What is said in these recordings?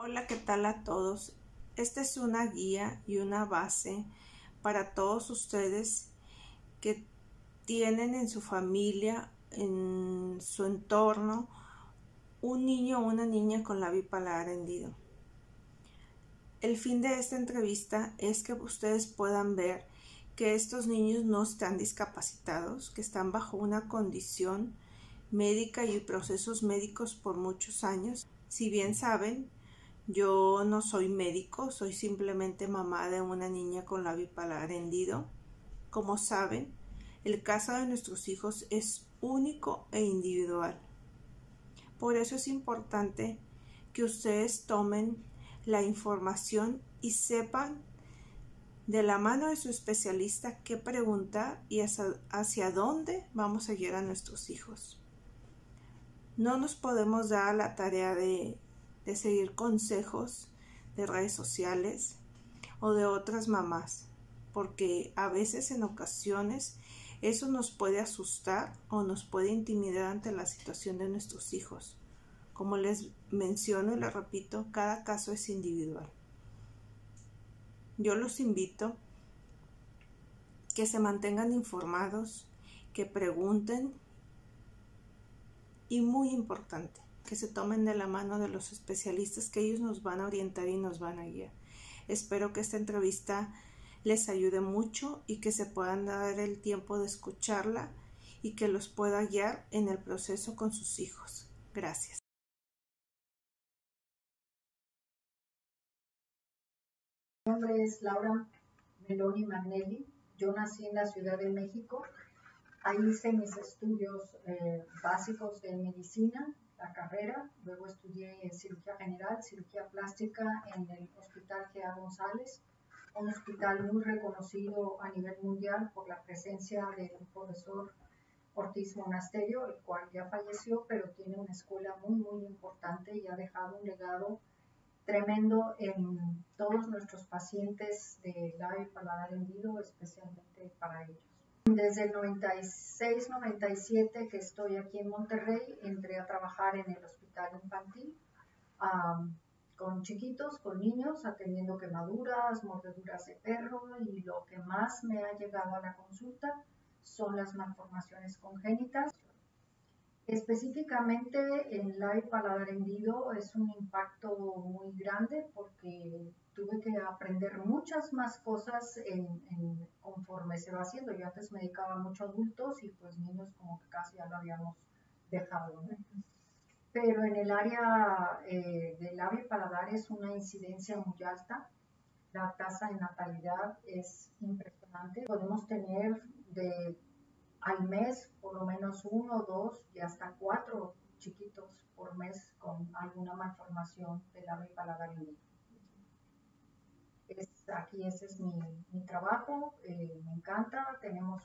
Hola, ¿qué tal a todos? Esta es una guía y una base para todos ustedes que tienen en su familia, en su entorno, un niño o una niña con labio paladar hendido. El fin de esta entrevista es que ustedes puedan ver que estos niños no están discapacitados, que están bajo una condición médica y procesos médicos por muchos años. Si bien saben, yo no soy médico, soy simplemente mamá de una niña con labio paladar hendido. Como saben, el caso de nuestros hijos es único e individual. Por eso es importante que ustedes tomen la información y sepan de la mano de su especialista qué preguntar y hacia dónde vamos a guiar a nuestros hijos. No nos podemos dar a la tarea de seguir consejos de redes sociales o de otras mamás, porque a veces en ocasiones eso nos puede asustar o nos puede intimidar ante la situación de nuestros hijos. Como les menciono y les repito, cada caso es individual. Yo los invito que se mantengan informados, que pregunten y muy importante, que se tomen de la mano de los especialistas, que ellos nos van a orientar y nos van a guiar. Espero que esta entrevista les ayude mucho y que se puedan dar el tiempo de escucharla y que los pueda guiar en el proceso con sus hijos. Gracias. Mi nombre es Laura Meloni Magnelli. Yo nací en la Ciudad de México. Ahí hice mis estudios básicos de medicina, la carrera. Luego estudié cirugía general, cirugía plástica en el Hospital G.A. González, un hospital muy reconocido a nivel mundial por la presencia del profesor Ortiz Monasterio, el cual ya falleció, pero tiene una escuela muy importante y ha dejado un legado tremendo en todos nuestros pacientes de labio paladar hendido, especialmente para ellos. Desde el 96-97 que estoy aquí en Monterrey, entré a trabajar en el hospital infantil con chiquitos, con niños, atendiendo quemaduras, mordeduras de perro, y lo que más me ha llegado a la consulta son las malformaciones congénitas. Específicamente en labio paladar hendido es un impacto muy grande porque tuve que aprender muchas más cosas conforme se va haciendo. Yo antes me dedicaba mucho a adultos y pues niños como que casi ya lo habíamos dejado, ¿no? Pero en el área del labio paladar es una incidencia muy alta. La tasa de natalidad es impresionante. Podemos tener al mes por lo menos 1, 2 y hasta 4 chiquitos por mes con alguna malformación del labio paladar hendido. Aquí ese es mi trabajo, me encanta, tenemos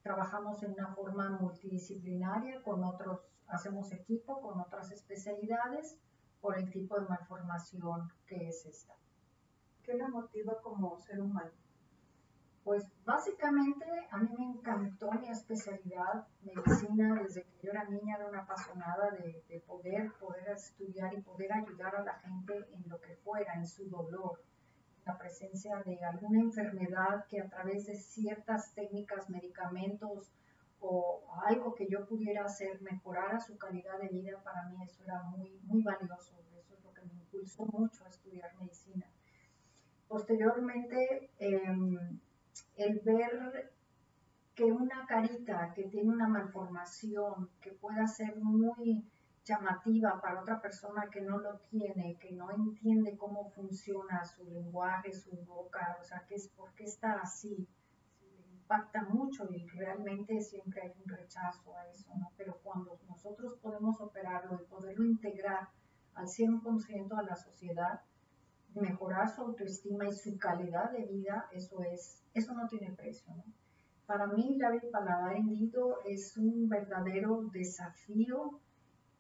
trabajamos en una forma multidisciplinaria con otros, hacemos equipo con otras especialidades por el tipo de malformación que es esta. ¿Qué la motiva como ser humano? Pues básicamente a mí me encantó mi especialidad, medicina, desde que yo era niña, era una apasionada de poder estudiar y poder ayudar a la gente en lo que fuera, en su dolor, la presencia de alguna enfermedad que a través de ciertas técnicas, medicamentos o algo que yo pudiera hacer mejorara su calidad de vida. Para mí eso era muy valioso, eso es lo que me impulsó mucho a estudiar medicina. Posteriormente, el ver que una carita que tiene una malformación, que pueda ser muy llamativa para otra persona que no lo tiene, que no entiende cómo funciona su lenguaje, su boca, o sea, por qué está así, le impacta mucho y realmente siempre hay un rechazo a eso, ¿no? Pero cuando nosotros podemos operarlo y poderlo integrar al 100% a la sociedad, mejorar su autoestima y su calidad de vida, eso no tiene precio, ¿no? Para mí, labio paladar hendido es un verdadero desafío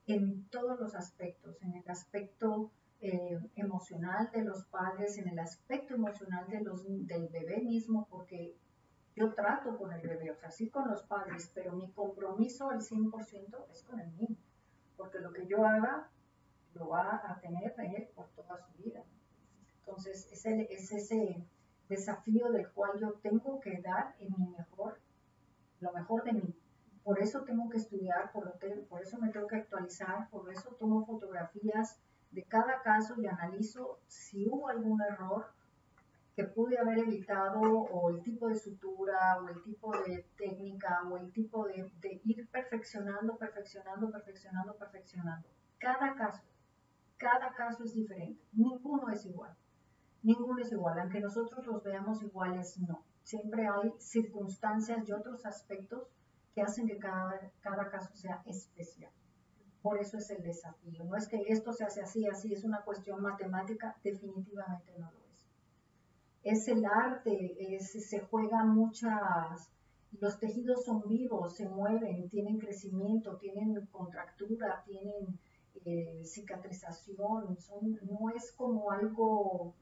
en todos los aspectos, en el aspecto emocional de los padres, en el aspecto emocional del bebé mismo, porque yo trato con el bebé, o sea, sí con los padres, pero mi compromiso al 100% es con el niño, porque lo que yo haga lo va a tener él por toda su vida. Entonces, es ese desafío del cual yo tengo que dar en lo mejor de mí. Por eso tengo que estudiar, por eso me tengo que actualizar, por eso tomo fotografías de cada caso y analizo si hubo algún error que pude haber evitado, o el tipo de sutura, o el tipo de técnica, o el tipo de ir perfeccionando. Cada caso es diferente, ninguno es igual. Ninguno es igual, aunque nosotros los veamos iguales, no. Siempre hay circunstancias y otros aspectos que hacen que cada caso sea especial. Por eso es el desafío. No es que esto se hace así, es una cuestión matemática, definitivamente no lo es. Es el arte, se juegan los tejidos son vivos, se mueven, tienen crecimiento, tienen contractura, tienen cicatrización, no es como algo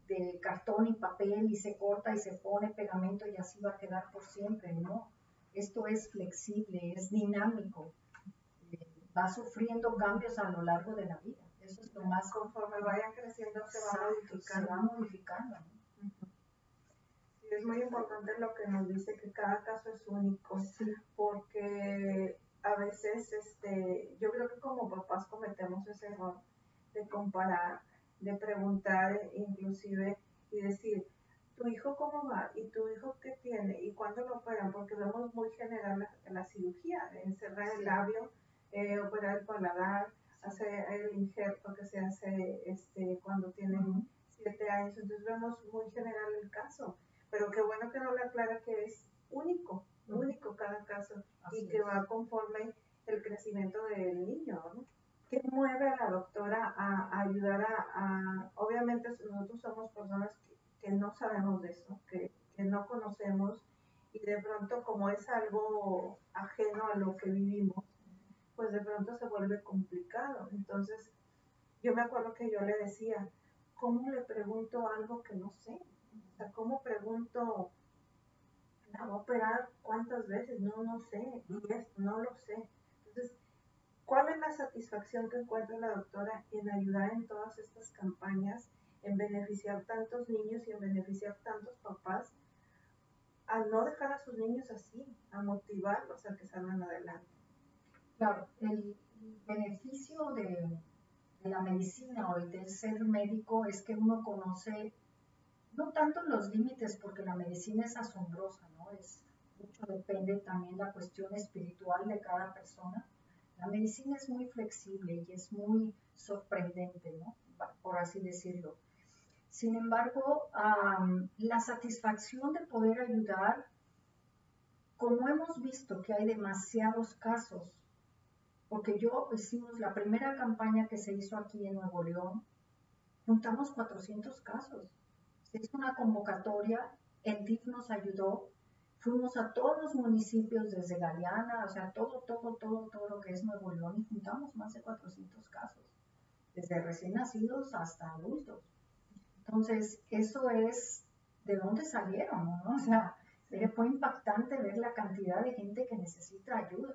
de cartón y papel y se corta y se pone pegamento y así va a quedar por siempre, no. Esto es flexible, es dinámico, va sufriendo cambios a lo largo de la vida. Eso es lo más... Conforme vayan creciendo se va modificando. ¿No? Sí, es muy importante lo que nos dice, que cada caso es único, sí, porque a veces yo creo que como papás cometemos ese error de comparar, de preguntar inclusive y decir, ¿tu hijo cómo va? ¿Y tu hijo qué tiene? ¿Y cuándo lo operan? Porque vemos muy general la cirugía, encerrar el labio, operar el paladar, hacer el injerto que se hace cuando tienen 7 años. Entonces vemos muy general el caso. Pero qué bueno que nos lo aclara que es único cada caso. Así y que es. Va conforme el crecimiento del niño, ¿no? ¿Qué mueve a la doctora a ayudar obviamente nosotros somos personas que no sabemos de eso, que no conocemos, y de pronto como es algo ajeno a lo que vivimos, pues de pronto se vuelve complicado. Entonces, yo me acuerdo que yo le decía, ¿cómo le pregunto algo que no sé? O sea, ¿cómo pregunto, ¿la voy a operar cuántas veces? No sé, y esto, no lo sé. Entonces, ¿cuál es la satisfacción que encuentra la doctora en ayudar en todas estas campañas, en beneficiar tantos niños y en beneficiar tantos papás, a no dejar a sus niños así, a motivarlos a que salgan adelante? Claro, el beneficio de la medicina o el de ser médico es que uno conoce no tanto los límites, porque la medicina es asombrosa, ¿no? Mucho depende también la cuestión espiritual de cada persona. La medicina es muy flexible y es muy sorprendente, ¿no? Por así decirlo. Sin embargo, la satisfacción de poder ayudar, como hemos visto que hay demasiados casos, porque hicimos la primera campaña que se hizo aquí en Nuevo León, juntamos 400 casos. Se hizo una convocatoria, el DIF nos ayudó, fuimos a todos los municipios desde Galeana, o sea, todo lo que es Nuevo León, y juntamos más de 400 casos, desde recién nacidos hasta adultos. Entonces, eso es de dónde salieron, ¿no? O sea, fue impactante ver la cantidad de gente que necesita ayuda.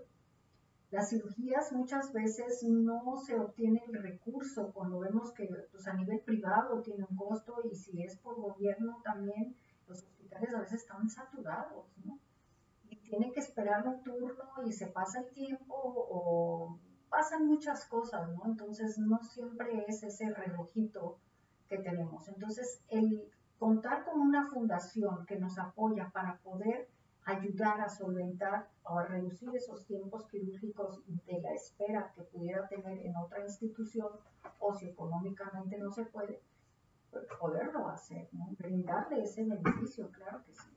Las cirugías muchas veces no se obtiene el recurso cuando vemos que pues, a nivel privado tiene un costo, y si es por gobierno también, los hospitales a veces están saturados, ¿no? Y tienen que esperar un turno y se pasa el tiempo o pasan muchas cosas, ¿no? Entonces no siempre es ese relojito que tenemos. Entonces el contar con una fundación que nos apoya para poder ayudar a solventar o a reducir esos tiempos quirúrgicos de la espera que pudiera tener en otra institución, o si económicamente no se puede, pues poderlo hacer, ¿no? Brindarle ese beneficio, claro que sí.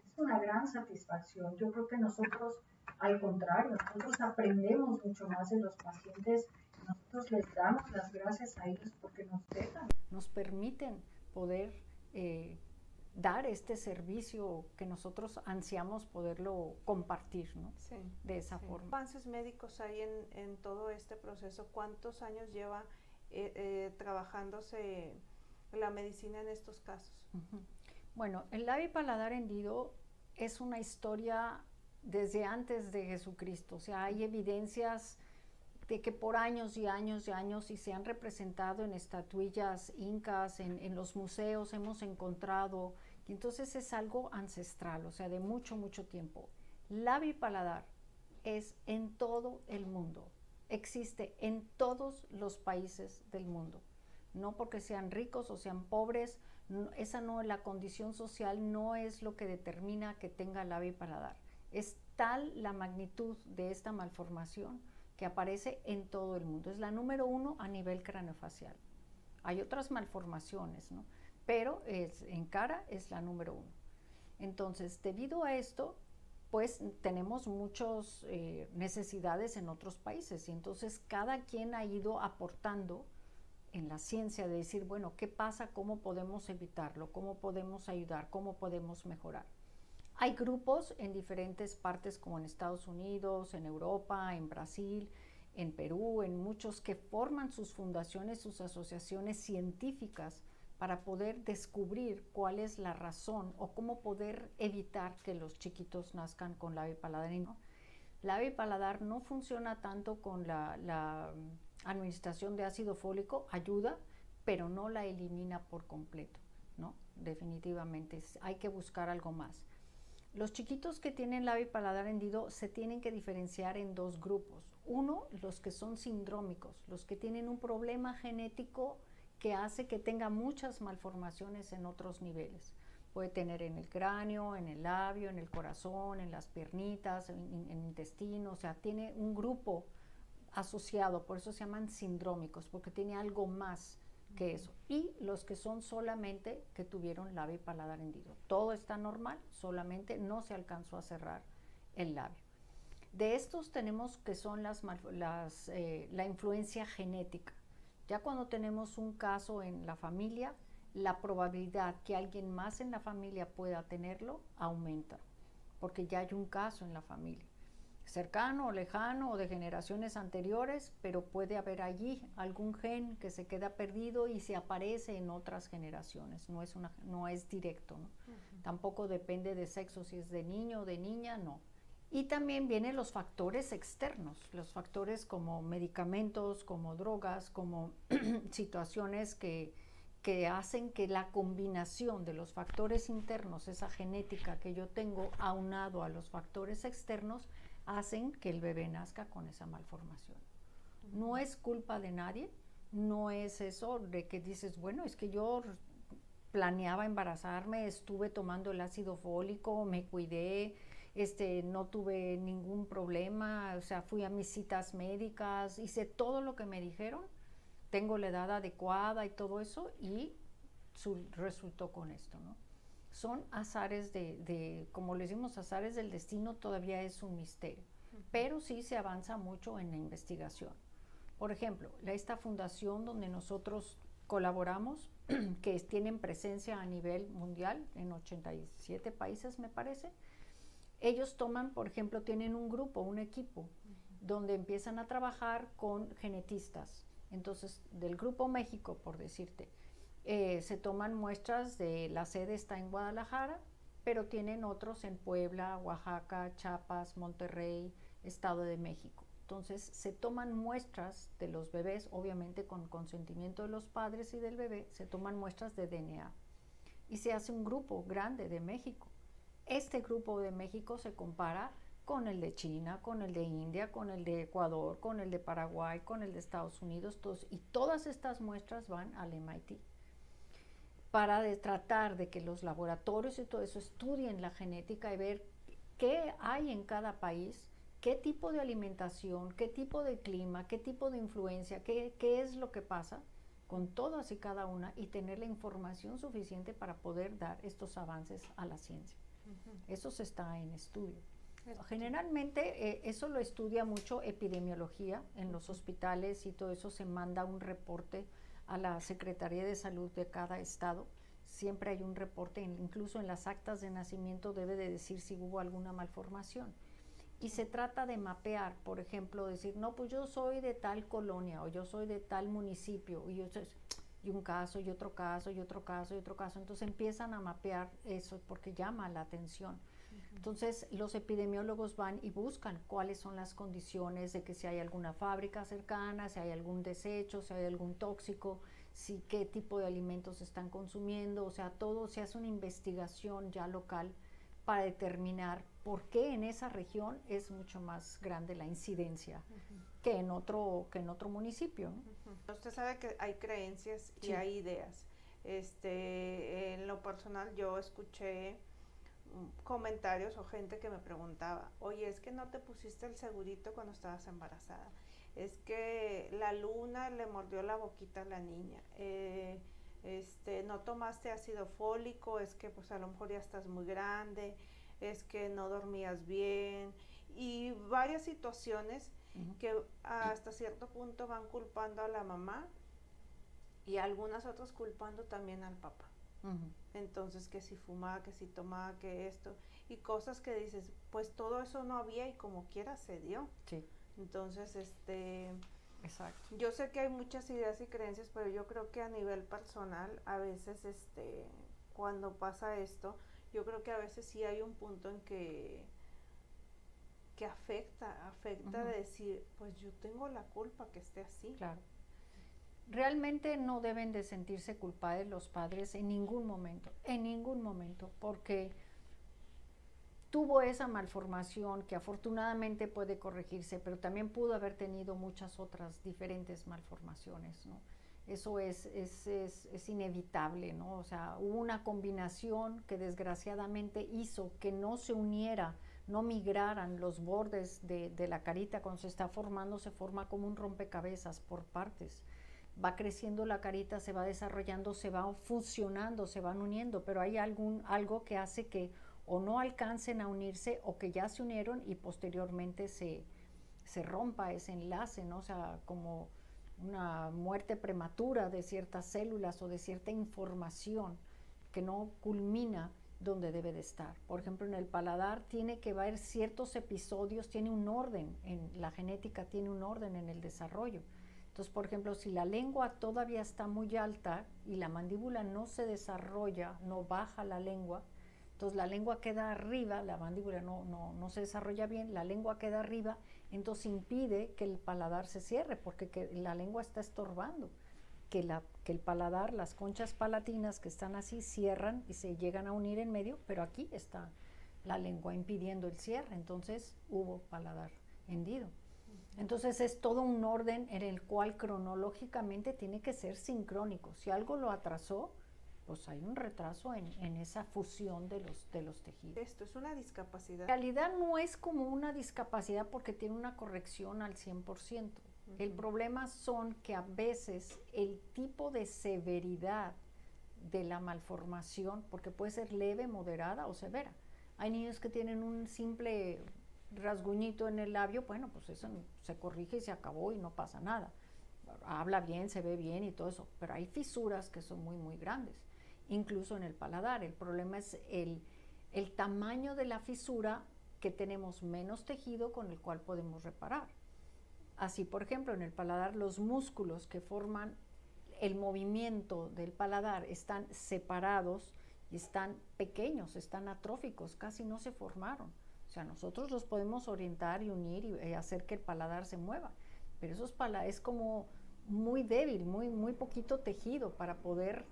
Es una gran satisfacción. Yo creo que nosotros, al contrario, nosotros aprendemos mucho más de los pacientes. Nosotros les damos las gracias a ellos porque nos dejan, nos permiten poder dar este servicio que nosotros ansiamos poderlo compartir, ¿no? Sí, de esa forma. ¿Avances médicos hay en todo este proceso? ¿Cuántos años lleva trabajándose la medicina en estos casos? Bueno, el labio y paladar hendido es una historia desde antes de Jesucristo. O sea, hay evidencias de que por años y años y años y se han representado en estatuillas incas, en los museos hemos encontrado, y entonces es algo ancestral, o sea, de mucho, mucho tiempo. Labio y paladar es en todo el mundo, existe en todos los países del mundo, no porque sean ricos o sean pobres, esa no, la condición social no es lo que determina que tenga labio y paladar. Es tal la magnitud de esta malformación que aparece en todo el mundo. Es la número 1 a nivel craneofacial. Hay otras malformaciones, ¿no? Pero en cara es la número 1. Entonces, debido a esto, pues tenemos muchas necesidades en otros países y entonces cada quien ha ido aportando en la ciencia de decir, bueno, ¿qué pasa? ¿Cómo podemos evitarlo? ¿Cómo podemos ayudar? ¿Cómo podemos mejorar? Hay grupos en diferentes partes como en Estados Unidos, en Europa, en Brasil, en Perú, en muchos que forman sus fundaciones, sus asociaciones científicas para poder descubrir cuál es la razón o cómo poder evitar que los chiquitos nazcan con labio y paladar. Labio y paladar no funciona tanto con la administración de ácido fólico, ayuda, pero no la elimina por completo, ¿no? Definitivamente hay que buscar algo más. Los chiquitos que tienen labio y paladar hendido se tienen que diferenciar en 2 grupos. Uno, los que son sindrómicos, los que tienen un problema genético que hace que tenga muchas malformaciones en otros niveles. Puede tener en el cráneo, en el labio, en el corazón, en las piernitas, en el intestino, o sea, tiene un grupo asociado, por eso se llaman sindrómicos, porque tiene algo más que eso. Y los que son solamente que tuvieron labio y paladar hendido. Todo está normal, solamente no se alcanzó a cerrar el labio. De estos tenemos que son la influencia genética. Ya cuando tenemos un caso en la familia, la probabilidad que alguien más en la familia pueda tenerlo aumenta, porque ya hay un caso en la familia, cercano o lejano o de generaciones anteriores, pero puede haber allí algún gen que se queda perdido y se aparece en otras generaciones, no es directo, ¿no? Tampoco depende de sexo, si es de niño o de niña, no. Y también vienen los factores externos, los factores como medicamentos, como drogas, como situaciones que hacen que la combinación de los factores internos, esa genética que yo tengo aunado a los factores externos, hacen que el bebé nazca con esa malformación. No es culpa de nadie, no es eso de que dices, bueno, es que yo planeaba embarazarme, estuve tomando el ácido fólico, me cuidé, no tuve ningún problema, o sea, fui a mis citas médicas, hice todo lo que me dijeron, tengo la edad adecuada y todo eso, y resultó con esto, ¿no? Son azares como le decimos, azares del destino, todavía es un misterio, pero sí se avanza mucho en la investigación. Por ejemplo, esta fundación donde nosotros colaboramos, que tienen presencia a nivel mundial en 87 países, me parece, ellos toman, por ejemplo, tienen un grupo, un equipo, donde empiezan a trabajar con genetistas. Entonces, del Grupo México, por decirte, se toman muestras de la sede está en Guadalajara, pero tienen otros en Puebla, Oaxaca, Chiapas, Monterrey, Estado de México. Entonces, se toman muestras de los bebés, obviamente con consentimiento de los padres y del bebé, se toman muestras de DNA y se hace un grupo grande de México. Este grupo de México se compara con el de China, con el de India, con el de Ecuador, con el de Paraguay, con el de Estados Unidos, y todas estas muestras van al MIT para tratar de que los laboratorios y todo eso estudien la genética y ver qué hay en cada país, qué tipo de alimentación, qué tipo de clima, qué tipo de influencia, qué es lo que pasa con todas y cada una, y tener la información suficiente para poder dar estos avances a la ciencia. Eso se está en estudio. Generalmente eso lo estudia mucho epidemiología en los hospitales, y todo eso se manda un reporte a la Secretaría de Salud de cada estado. Siempre hay un reporte, incluso en las actas de nacimiento debe de decir si hubo alguna malformación. Y se trata de mapear, por ejemplo, decir, no, pues yo soy de tal colonia o yo soy de tal municipio, y un caso y otro caso y otro caso y otro caso. Entonces empiezan a mapear eso porque llama la atención. Entonces los epidemiólogos van y buscan cuáles son las condiciones de que si hay alguna fábrica cercana, si hay algún desecho, si hay algún tóxico, si qué tipo de alimentos están consumiendo, o sea, todo se hace una investigación ya local para determinar por qué en esa región es mucho más grande la incidencia que en otro municipio, ¿no? Usted sabe que hay creencias y Sí. hay ideas. En lo personal yo escuché comentarios o gente que me preguntaba, oye, es que no te pusiste el segurito cuando estabas embarazada, es que la luna le mordió la boquita a la niña, no tomaste ácido fólico, es que pues a lo mejor ya estás muy grande, es que no dormías bien, y varias situaciones que hasta cierto punto van culpando a la mamá y algunas otras culpando también al papá. Entonces, que si fumaba, que si tomaba, que esto, y cosas que dices, pues todo eso no había y como quiera se dio. Sí. Entonces, Exacto. yo sé que hay muchas ideas y creencias, pero yo creo que a nivel personal, a veces, cuando pasa esto, yo creo que a veces sí hay un punto en que afecta de decir, pues yo tengo la culpa que esté así. Claro. Realmente no deben de sentirse culpables los padres en ningún momento, porque tuvo esa malformación que afortunadamente puede corregirse, pero también pudo haber tenido muchas otras diferentes malformaciones, ¿no? Eso es inevitable, ¿no? O sea, hubo una combinación que desgraciadamente hizo que no se uniera, no migraran los bordes de la carita. Cuando se está formando, se forma como un rompecabezas por partes. Va creciendo la carita, se va desarrollando, se va fusionando, se van uniendo, pero hay algo que hace que o no alcancen a unirse o que ya se unieron y posteriormente se rompa ese enlace, ¿no? O sea, como una muerte prematura de ciertas células o de cierta información que no culmina donde debe de estar. Por ejemplo, en el paladar tiene que haber ciertos episodios, tiene un orden, en la genética tiene un orden en el desarrollo. Entonces, por ejemplo, si la lengua todavía está muy alta y la mandíbula no se desarrolla, no baja la lengua, entonces la lengua queda arriba, la mandíbula no se desarrolla bien, la lengua queda arriba, entonces impide que el paladar se cierre, porque la lengua está estorbando, que el paladar, las conchas palatinas que están así, cierran y se llegan a unir en medio, pero aquí está la lengua impidiendo el cierre, entonces hubo paladar hendido. Entonces es todo un orden en el cual cronológicamente tiene que ser sincrónico. Si algo lo atrasó, pues hay un retraso en esa fusión de los tejidos. Esto es una discapacidad. En realidad no es como una discapacidad porque tiene una corrección al 100%. El problema son que a veces el tipo de severidad de la malformación, porque puede ser leve, moderada o severa. Hay niños que tienen un simple rasguñito en el labio, bueno, pues eso se corrige y se acabó y no pasa nada. Habla bien, se ve bien y todo eso, pero hay fisuras que son muy, muy grandes, incluso en el paladar. El problema es el tamaño de la fisura, que tenemos menos tejido con el cual podemos reparar. Así, por ejemplo, en el paladar los músculos que forman el movimiento del paladar están separados y están pequeños, están atróficos, casi no se formaron. O sea, nosotros los podemos orientar y unir y hacer que el paladar se mueva, pero es como muy débil, muy poquito tejido para poder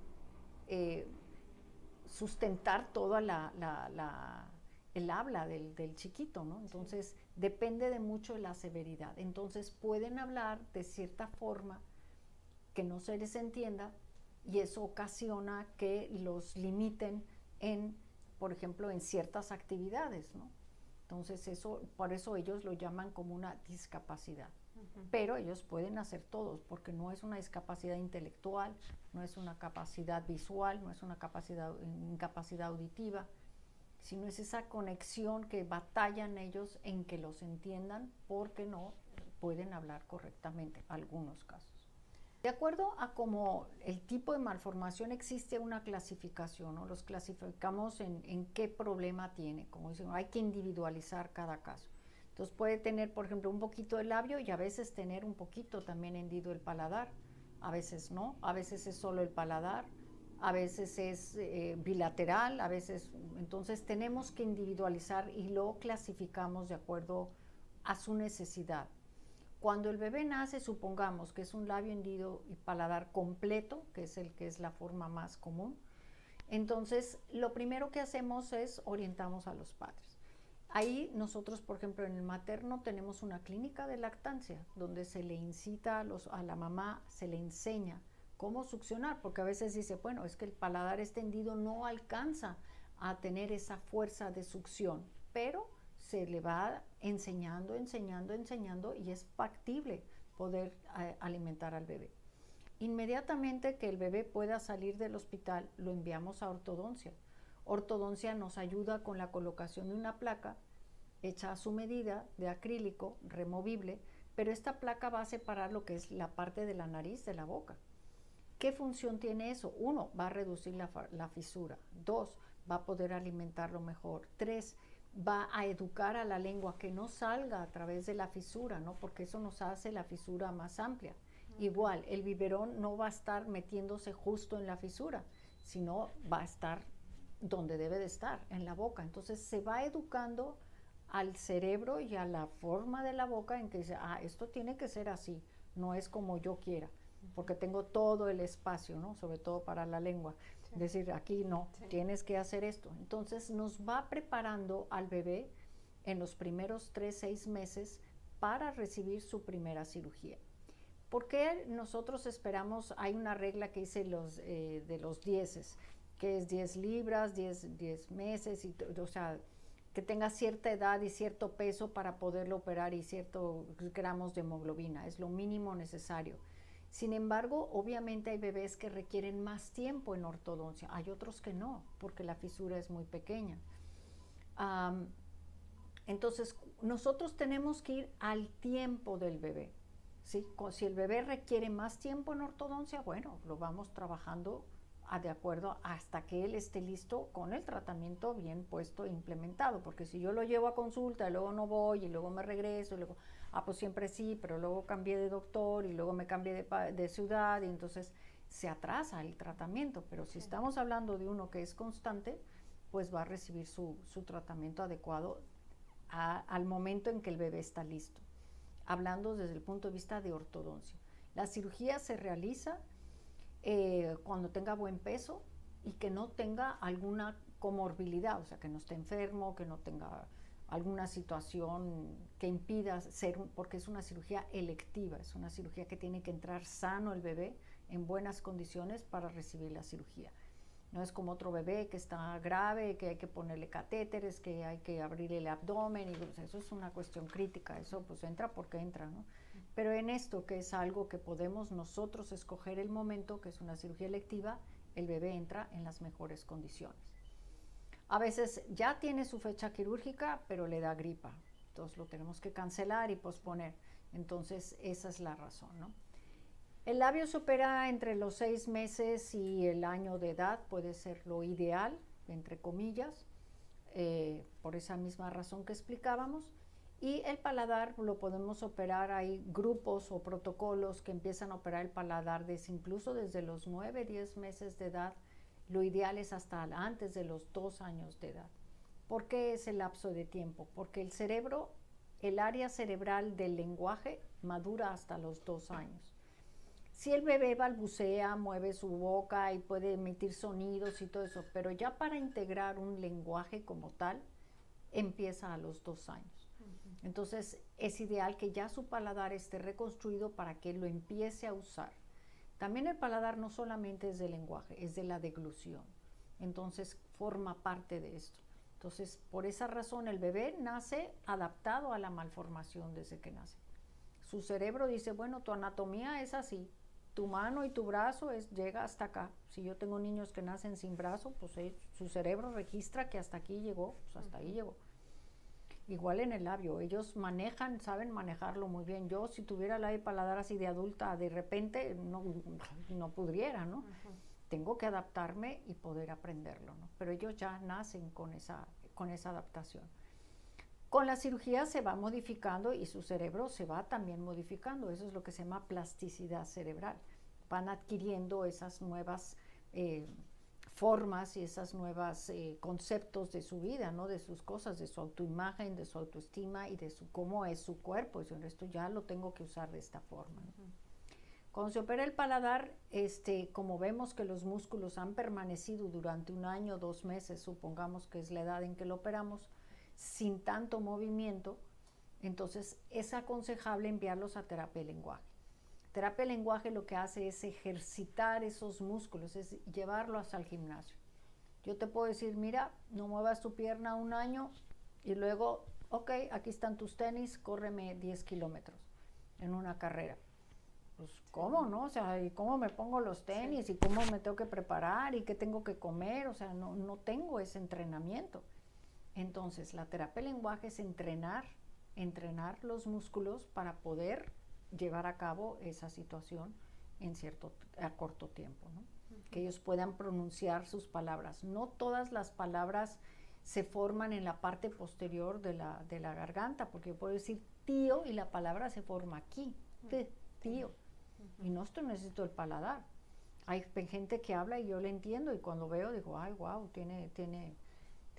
sustentar toda el habla del chiquito, ¿no? Entonces, depende de mucho de la severidad. Entonces, pueden hablar de cierta forma que no se les entienda y eso ocasiona que los limiten por ejemplo, en ciertas actividades, ¿no? Entonces, por eso ellos lo llaman como una discapacidad. Pero ellos pueden hacer todos, porque no es una discapacidad intelectual, no es una capacidad visual, no es una incapacidad auditiva, sino es esa conexión que batallan ellos en que los entiendan porque no pueden hablar correctamente, algunos casos. De acuerdo a cómo el tipo de malformación existe una clasificación, ¿no? Los clasificamos en qué problema tiene, como dicen, hay que individualizar cada caso. Entonces puede tener, por ejemplo, un poquito de labio y a veces tener un poquito también hendido el paladar, a veces no, a veces es solo el paladar, a veces es bilateral, a veces, entonces tenemos que individualizar y lo clasificamos de acuerdo a su necesidad. Cuando el bebé nace, supongamos que es un labio hendido y paladar completo, que es la forma más común, entonces lo primero que hacemos es orientamos a los padres. Ahí nosotros, por ejemplo, en el materno tenemos una clínica de lactancia donde se le incita a la mamá, se le enseña cómo succionar, porque a veces dice, bueno, es que el paladar extendido no alcanza a tener esa fuerza de succión, pero se le va enseñando y es factible poder alimentar al bebé. Inmediatamente que el bebé pueda salir del hospital, lo enviamos a ortodoncia. Ortodoncia nos ayuda con la colocación de una placa hecha a su medida de acrílico, removible, pero esta placa va a separar lo que es la parte de la nariz de la boca. ¿Qué función tiene eso? 1, va a reducir la fisura. 2, va a poder alimentarlo mejor. 3, va a educar a la lengua que no salga a través de la fisura, ¿no? Porque eso nos hace la fisura más amplia. Igual, el biberón no va a estar metiéndose justo en la fisura, sino va a estar donde debe de estar, en la boca. Entonces se va educando al cerebro y a la forma de la boca en que dice, esto tiene que ser así, no es como yo quiera, porque tengo todo el espacio, ¿no? Sobre todo para la lengua. Sí. Es decir, aquí no, sí, tienes que hacer esto. Entonces nos va preparando al bebé en los primeros 3-6 meses para recibir su primera cirugía. ¿Por qué nosotros esperamos? Hay una regla que dice de los 10, que es 10 libras, 10 meses, o sea, que tenga cierta edad y cierto peso para poderlo operar y ciertos gramos de hemoglobina, es lo mínimo necesario. Sin embargo, obviamente hay bebés que requieren más tiempo en ortodoncia, hay otros que no, porque la fisura es muy pequeña. Entonces, nosotros tenemos que ir al tiempo del bebé. ¿Sí? Si el bebé requiere más tiempo en ortodoncia, bueno, lo vamos trabajando de acuerdo hasta que él esté listo con el tratamiento bien puesto e implementado, porque si yo lo llevo a consulta y luego no voy y luego me regreso y luego, pues siempre sí, pero luego cambié de doctor y luego me cambié de ciudad y entonces se atrasa el tratamiento, pero si estamos hablando de uno que es constante, pues va a recibir su tratamiento adecuado al momento en que el bebé está listo. Hablando desde el punto de vista de ortodoncia. La cirugía se realiza cuando tenga buen peso y que no tenga alguna comorbilidad, o sea, que no esté enfermo, que no tenga alguna situación que impida porque es una cirugía electiva, es una cirugía que tiene que entrar sano el bebé en buenas condiciones para recibir la cirugía. No es como otro bebé que está grave, que hay que ponerle catéteres, que hay que abrirle el abdomen, y pues, eso es una cuestión crítica, eso pues entra porque entra, ¿no? Pero en esto, que es algo que podemos nosotros escoger el momento, que es una cirugía electiva, el bebé entra en las mejores condiciones. A veces ya tiene su fecha quirúrgica, pero le da gripa, entonces lo tenemos que cancelar y posponer, entonces esa es la razón, ¿no? El labio se opera entre los 6 meses y el año de edad, puede ser lo ideal, entre comillas, por esa misma razón que explicábamos. Y el paladar lo podemos operar, hay grupos o protocolos que empiezan a operar el paladar incluso desde los 9-10 meses de edad. Lo ideal es hasta antes de los 2 años de edad. ¿Por qué ese lapso de tiempo? Porque el cerebro, el área cerebral del lenguaje madura hasta los 2 años. Si el bebé balbucea, mueve su boca y puede emitir sonidos y todo eso, pero ya para integrar un lenguaje como tal, empieza a los 2 años. Entonces, es ideal que ya su paladar esté reconstruido para que lo empiece a usar. También el paladar no solamente es de lenguaje, es de la deglución. Entonces, forma parte de esto. Entonces, por esa razón, el bebé nace adaptado a la malformación desde que nace. Su cerebro dice, bueno, tu anatomía es así. Tu mano y tu brazo llega hasta acá. Si yo tengo niños que nacen sin brazo, pues su cerebro registra que hasta aquí llegó, pues hasta ahí llegó. Igual en el labio, ellos saben manejarlo muy bien. Yo, si tuviera el labio paladar así de adulta, de repente no pudiera, ¿no? Tengo que adaptarme y poder aprenderlo, ¿no? Pero ellos ya nacen con esa adaptación. Con la cirugía se va modificando y su cerebro se va también modificando. Eso es lo que se llama plasticidad cerebral. Van adquiriendo esas nuevas formas y esas nuevas conceptos de su vida, ¿no? De sus cosas, de su autoimagen, de su autoestima y de cómo es su cuerpo. Y esto ya lo tengo que usar de esta forma, ¿no? Cuando se opera el paladar, como vemos que los músculos han permanecido durante 1 año, 2 meses, supongamos que es la edad en que lo operamos, sin tanto movimiento, entonces es aconsejable enviarlos a terapia de lenguaje. Terapia de lenguaje lo que hace es ejercitar esos músculos, es llevarlo hasta el gimnasio. Yo te puedo decir, mira, no muevas tu pierna 1 año y luego, ok, aquí están tus tenis, córreme 10 kilómetros en una carrera. Pues, ¿cómo, no? O sea, ¿y cómo me pongo los tenis? Sí. ¿Y cómo me tengo que preparar? ¿Y qué tengo que comer? O sea, no tengo ese entrenamiento. Entonces, la terapia de lenguaje es entrenar los músculos para poder llevar a cabo esa situación a corto tiempo, ¿no? Que ellos puedan pronunciar sus palabras. No todas las palabras se forman en la parte posterior de la garganta, porque yo puedo decir tío y la palabra se forma aquí, tío. Y no necesito el paladar. Hay gente que habla y yo le entiendo y cuando veo digo, ay, wow, tiene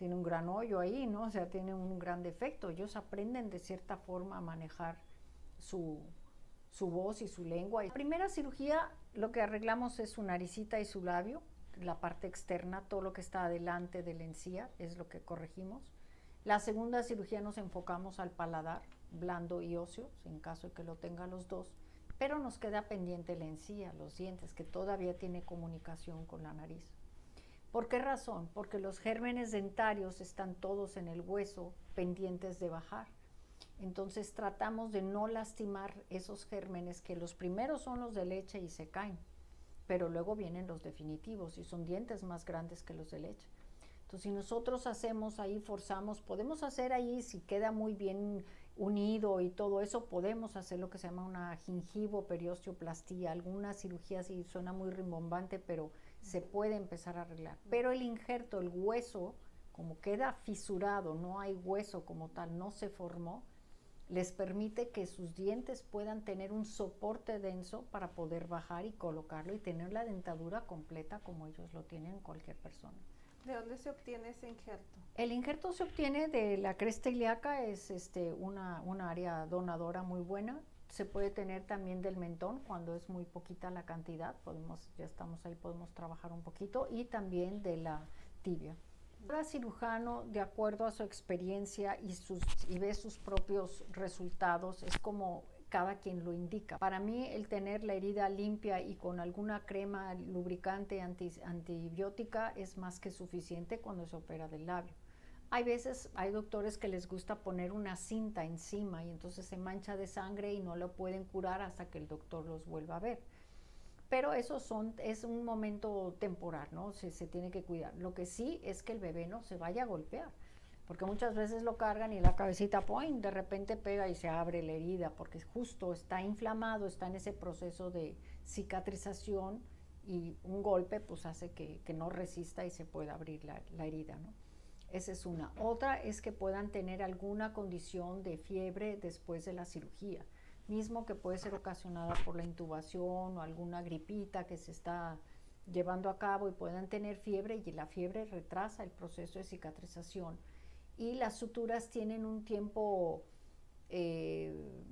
un gran hoyo ahí, ¿no? O sea, tiene un gran defecto. Ellos aprenden de cierta forma a manejar su voz y su lengua. La primera cirugía lo que arreglamos es su naricita y su labio, la parte externa, todo lo que está adelante de la encía es lo que corregimos. La segunda cirugía nos enfocamos al paladar, blando y óseo, en caso de que lo tenga los dos. Pero nos queda pendiente la encía, los dientes, que todavía tiene comunicación con la nariz. ¿Por qué razón? Porque los gérmenes dentarios están todos en el hueso, pendientes de bajar. Entonces tratamos de no lastimar esos gérmenes, que los primeros son los de leche y se caen, pero luego vienen los definitivos y son dientes más grandes que los de leche. Entonces, si nosotros hacemos ahí, forzamos, podemos hacer ahí, si queda muy bien unido y todo eso, podemos hacer lo que se llama una gingivo-periosteoplastía, alguna cirugía sí suena muy rimbombante, pero se puede empezar a arreglar. Pero el injerto, el hueso, como queda fisurado, no hay hueso como tal, no se formó, les permite que sus dientes puedan tener un soporte denso para poder bajar y colocarlo y tener la dentadura completa como ellos lo tienen cualquier persona. ¿De dónde se obtiene ese injerto? El injerto se obtiene de la cresta ilíaca, es una área donadora muy buena. Se puede tener también del mentón cuando es muy poquita la cantidad, ya estamos ahí, podemos trabajar un poquito, y también de la tibia. Cada cirujano, de acuerdo a su experiencia y ve sus propios resultados, es como cada quien lo indica. Para mí, el tener la herida limpia y con alguna crema lubricante antibiótica es más que suficiente cuando se opera del labio. Hay doctores que les gusta poner una cinta encima y entonces se mancha de sangre y no lo pueden curar hasta que el doctor los vuelva a ver. Pero es un momento temporal, ¿no? Se tiene que cuidar. Lo que sí es que el bebé no se vaya a golpear, porque muchas veces lo cargan y la cabecita, ¡poing!, de repente pega y se abre la herida, porque justo está inflamado, está en ese proceso de cicatrización y un golpe pues hace que no resista y se pueda abrir la herida, ¿no? Esa es una. Otra es que puedan tener alguna condición de fiebre después de la cirugía, mismo que puede ser ocasionada por la intubación o alguna gripita que se está llevando a cabo y puedan tener fiebre, y la fiebre retrasa el proceso de cicatrización. Y las suturas tienen un tiempo en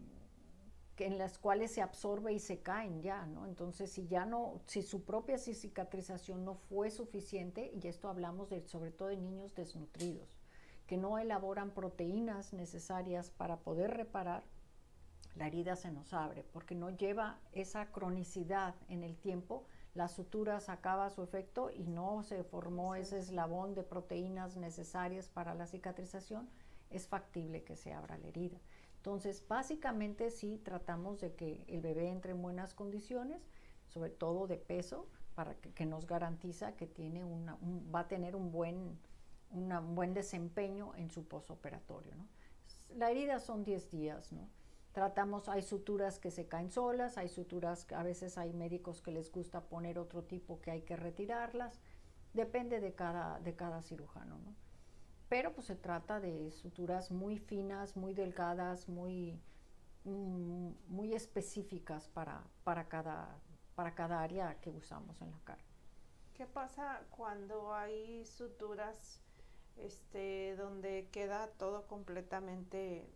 las cuales se absorbe y se caen ya, ¿no? Entonces, si su propia cicatrización no fue suficiente, y esto hablamos sobre todo de niños desnutridos, que no elaboran proteínas necesarias para poder reparar, la herida se nos abre, porque no lleva esa cronicidad en el tiempo. La sutura acaba su efecto y no se formó ese eslabón de proteínas necesarias para la cicatrización, es factible que se abra la herida. Entonces, básicamente sí tratamos de que el bebé entre en buenas condiciones, sobre todo de peso, para que nos garantiza que va a tener un buen desempeño en su posoperatorio, ¿no? La herida son 10 días, ¿no? Hay suturas que se caen solas, hay suturas que a veces hay médicos que les gusta poner otro tipo que hay que retirarlas, depende de cada cirujano, ¿no? Pero pues se trata de suturas muy finas, muy delgadas, muy específicas para cada área que usamos en la cara. ¿Qué pasa cuando hay suturas donde queda todo completamente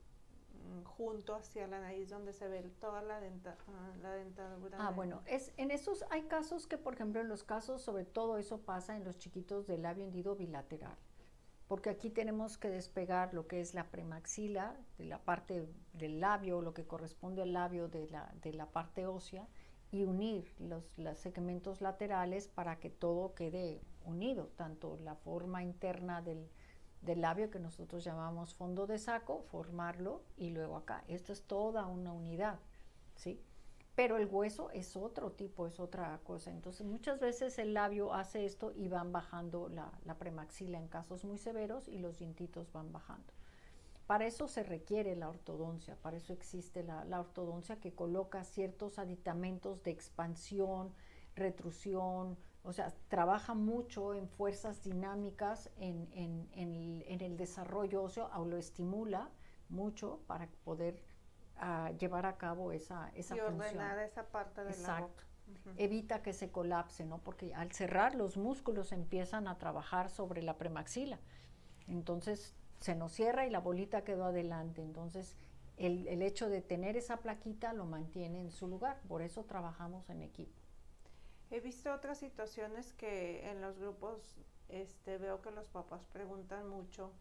junto hacia la nariz, donde se ve toda la dentadura? Bueno, en esos hay casos que, por ejemplo, en los casos, sobre todo eso pasa en los chiquitos del labio hendido bilateral, porque aquí tenemos que despegar lo que es la premaxila, de la parte del labio, lo que corresponde al labio de la parte ósea, y unir los segmentos laterales para que todo quede unido, tanto la forma interna del labio, que nosotros llamamos fondo de saco, formarlo, y luego acá. Esto es toda una unidad, ¿sí? Pero el hueso es otro tipo, es otra cosa. Entonces muchas veces el labio hace esto y van bajando la premaxila en casos muy severos y los dientitos van bajando. Para eso se requiere la ortodoncia, para eso existe la ortodoncia, que coloca ciertos aditamentos de expansión, retrusión, o sea, trabaja mucho en fuerzas dinámicas en el desarrollo óseo, o lo estimula mucho para poder llevar a cabo esa función. Y ordenar esa parte de la boca. Evita que se colapse, ¿no? Porque al cerrar los músculos empiezan a trabajar sobre la premaxila. Entonces se nos cierra y la bolita quedó adelante. Entonces el hecho de tener esa plaquita lo mantiene en su lugar. Por eso trabajamos en equipo. He visto otras situaciones que en los grupos veo que los papás preguntan mucho.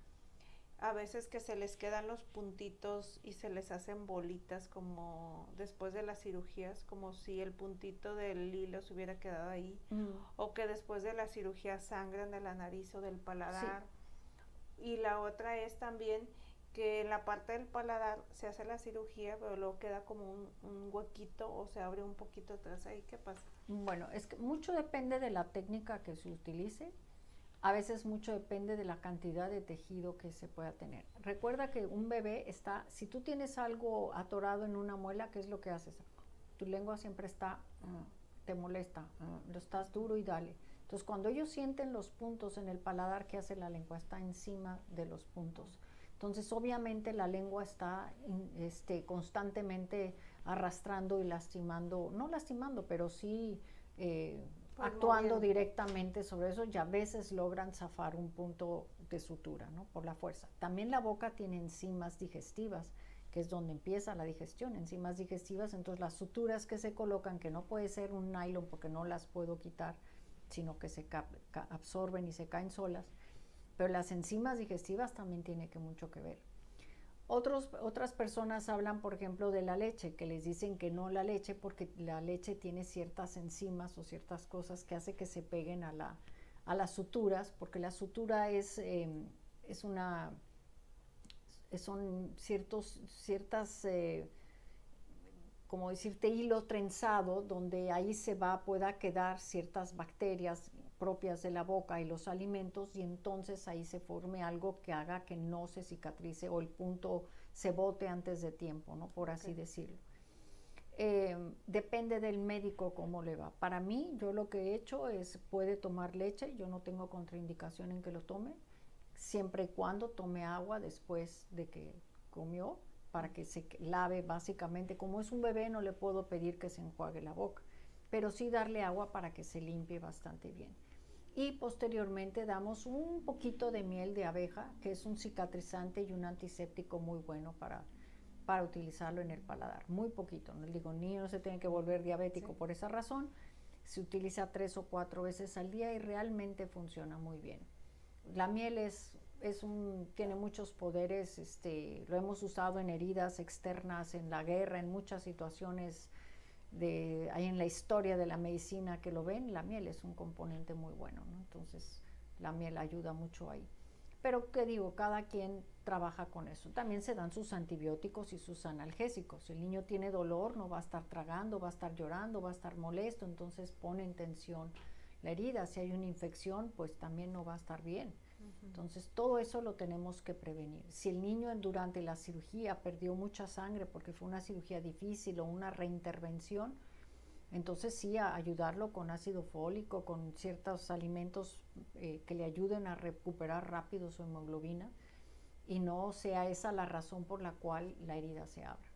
A veces que se les quedan los puntitos y se les hacen bolitas como después de las cirugías, como si el puntito del hilo se hubiera quedado ahí, o que después de la cirugía sangran de la nariz o del paladar. Sí. Y la otra es también que en la parte del paladar se hace la cirugía, pero luego queda como un huequito o se abre un poquito atrás ahí. ¿Qué pasa? Bueno, es que mucho depende de la técnica que se utilice. A veces mucho depende de la cantidad de tejido que se pueda tener. Recuerda que un bebé está, si tú tienes algo atorado en una muela, ¿qué es lo que haces? Tu lengua siempre está, te molesta, lo estás duro y dale. Entonces, cuando ellos sienten los puntos en el paladar, ¿qué hace la lengua? Está encima de los puntos. Entonces, obviamente, la lengua está constantemente arrastrando y lastimando, no lastimando, pero sí actuando directamente sobre eso, y a veces logran zafar un punto de sutura, ¿no? Por la fuerza. También la boca tiene enzimas digestivas, que es donde empieza la digestión, enzimas digestivas. Entonces las suturas que se colocan, que no puede ser un nylon porque no las puedo quitar, sino que se absorben y se caen solas, pero las enzimas digestivas también tienen mucho que ver. Otras personas hablan, por ejemplo, de la leche, que les dicen que no la leche porque la leche tiene ciertas enzimas o ciertas cosas que hace que se peguen a las suturas, porque la sutura son ciertas, como decirte, hilo trenzado, donde ahí pueda quedar ciertas bacterias propias de la boca y los alimentos, y entonces ahí se forme algo que haga que no se cicatrice o el punto se bote antes de tiempo, ¿no? Por así decirlo. Depende del médico cómo le va. Para mí, yo lo que he hecho es, puede tomar leche, yo no tengo contraindicación en que lo tome, siempre y cuando tome agua después de que comió, para que se lave básicamente. Como es un bebé, no le puedo pedir que se enjuague la boca, pero sí darle agua para que se limpie bastante bien. Y posteriormente damos un poquito de miel de abeja, que es un cicatrizante y un antiséptico muy bueno para utilizarlo en el paladar. Muy poquito, no digo, niño no se tiene que volver diabético por esa razón. Se utiliza 3 o 4 veces al día y realmente funciona muy bien. La miel tiene muchos poderes, lo hemos usado en heridas externas, en la guerra, en muchas situaciones hay en la historia de la medicina que lo ven. La miel es un componente muy bueno, ¿no? Entonces la miel ayuda mucho ahí. Pero que digo, cada quien trabaja con eso. También se dan sus antibióticos y sus analgésicos. Si el niño tiene dolor, no va a estar tragando, va a estar llorando, va a estar molesto, entonces pone en tensión la herida. Si hay una infección, pues también no va a estar bien. Entonces todo eso lo tenemos que prevenir. Si el niño durante la cirugía perdió mucha sangre porque fue una cirugía difícil o una reintervención, entonces sí, a ayudarlo con ácido fólico, con ciertos alimentos que le ayuden a recuperar rápido su hemoglobina, y no sea esa la razón por la cual la herida se abra.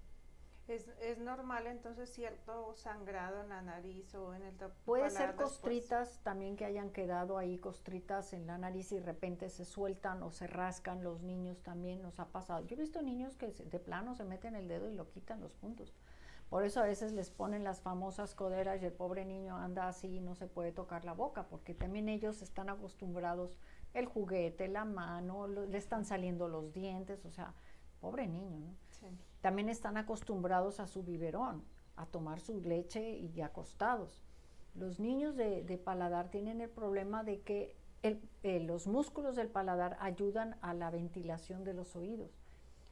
Es normal entonces cierto sangrado en la nariz o en el Puede paladar ser después. costritas también, que hayan quedado ahí costritas en la nariz y de repente se sueltan o se rascan. Los niños también nos ha pasado. Yo he visto niños que de plano se meten el dedo y lo quitan los puntos. Por eso a veces les ponen las famosas coderas y el pobre niño anda así y no se puede tocar la boca, porque también ellos están acostumbrados, el juguete, la mano, le están saliendo los dientes, o sea, pobre niño, ¿no? Sí. También están acostumbrados a su biberón, a tomar su leche y acostados. Los niños de paladar tienen el problema de que los músculos del paladar ayudan a la ventilación de los oídos.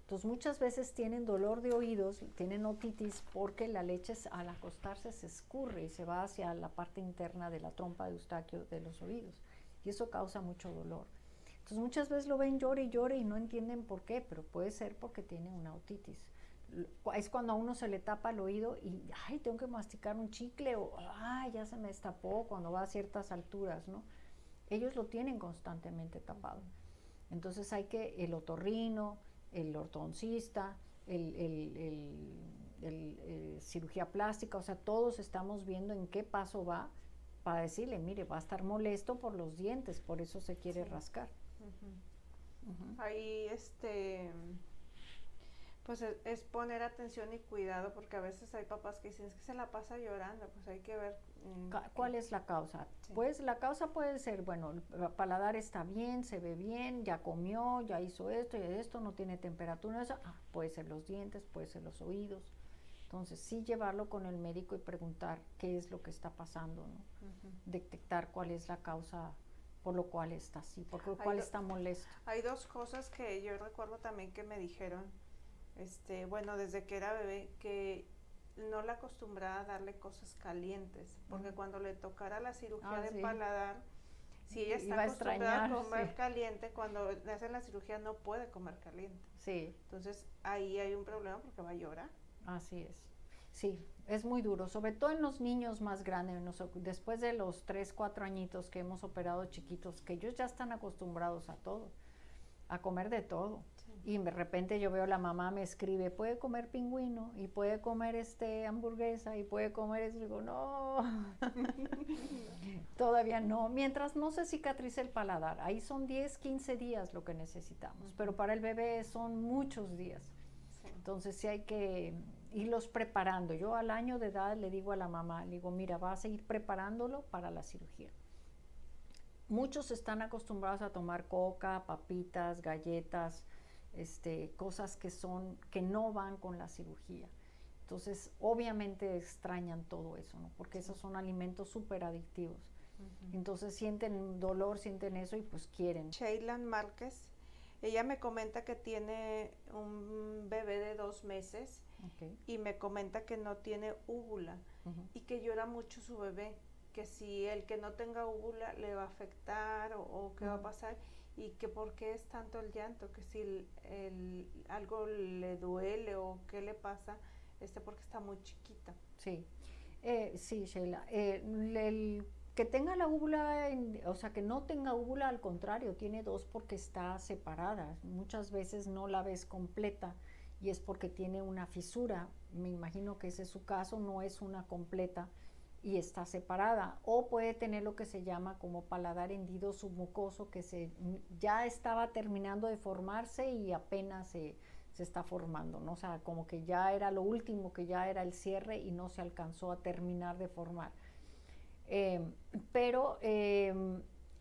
Entonces muchas veces tienen dolor de oídos, tienen otitis, porque la leche al acostarse se escurre y se va hacia la parte interna de la trompa de Eustaquio de los oídos, y eso causa mucho dolor. Entonces muchas veces lo ven llore y no entienden por qué, pero puede ser porque tiene una otitis. Es cuando a uno se le tapa el oído y, ay, tengo que masticar un chicle, o, ay, ya se me destapó, cuando va a ciertas alturas, ¿no? Ellos lo tienen constantemente tapado. Entonces hay que, el otorrino, el ortodoncista, cirugía plástica, o sea, todos estamos viendo en qué paso va para decirle, mire, va a estar molesto por los dientes, por eso se quiere rascar. Ahí pues es poner atención y cuidado, porque a veces hay papás que dicen, es que se la pasa llorando, pues hay que ver. ¿Cuál es la causa? Sí. Pues la causa puede ser, bueno, el paladar está bien, se ve bien, ya comió, ya hizo esto y esto, no tiene temperatura, eso. Puede ser los dientes, puede ser los oídos. Entonces sí llevarlo con el médico y preguntar qué es lo que está pasando, ¿no? Detectar cuál es la causa por lo cual está así, por lo cual está molesto. Hay dos cosas que yo recuerdo también que me dijeron, bueno, desde que era bebé, que no la acostumbraba a darle cosas calientes, porque cuando le tocara la cirugía de paladar, si ella está acostumbrada a comer caliente, cuando le hacen la cirugía no puede comer caliente. Sí. Entonces ahí hay un problema porque va a llorar. Así es. Sí, es muy duro, sobre todo en los niños más grandes, después de los 3, 4 añitos que hemos operado chiquitos, que ellos ya están acostumbrados a todo, a comer de todo. Sí. Y de repente yo veo, la mamá me escribe, puede comer pingüino y puede comer hamburguesa y puede comer eso, y digo, no, todavía no, mientras no se cicatrice el paladar, ahí son 10, 15 días lo que necesitamos, pero para el bebé son muchos días. Sí. Entonces sí hay que irlos preparando. Yo al año de edad le digo a la mamá, le digo, mira, vas a ir preparándolo para la cirugía. Muchos están acostumbrados a tomar coca, papitas, galletas, cosas que no van con la cirugía. Entonces, obviamente extrañan todo eso, ¿no? Porque esos son alimentos súper adictivos. Entonces sienten dolor, sienten eso y pues quieren. Sheylan Márquez, ella me comenta que tiene un bebé de 2 meses. Okay. Y me comenta que no tiene úvula y que llora mucho su bebé, que si el que no tenga úvula le va a afectar o qué va a pasar, y que por qué es tanto el llanto, que si algo le duele o qué le pasa, porque está muy chiquita. Sí, sí, Sheila, el que tenga la úvula, o sea, que no tenga úvula, al contrario, tiene 2 porque está separada, muchas veces no la ves completa, y es porque tiene una fisura. Me imagino que ese es su caso, no es una completa y está separada, o puede tener lo que se llama como paladar hendido submucoso, que ya estaba terminando de formarse y apenas se está formando, ¿no? O sea, como que ya era lo último, que ya era el cierre y no se alcanzó a terminar de formar. Pero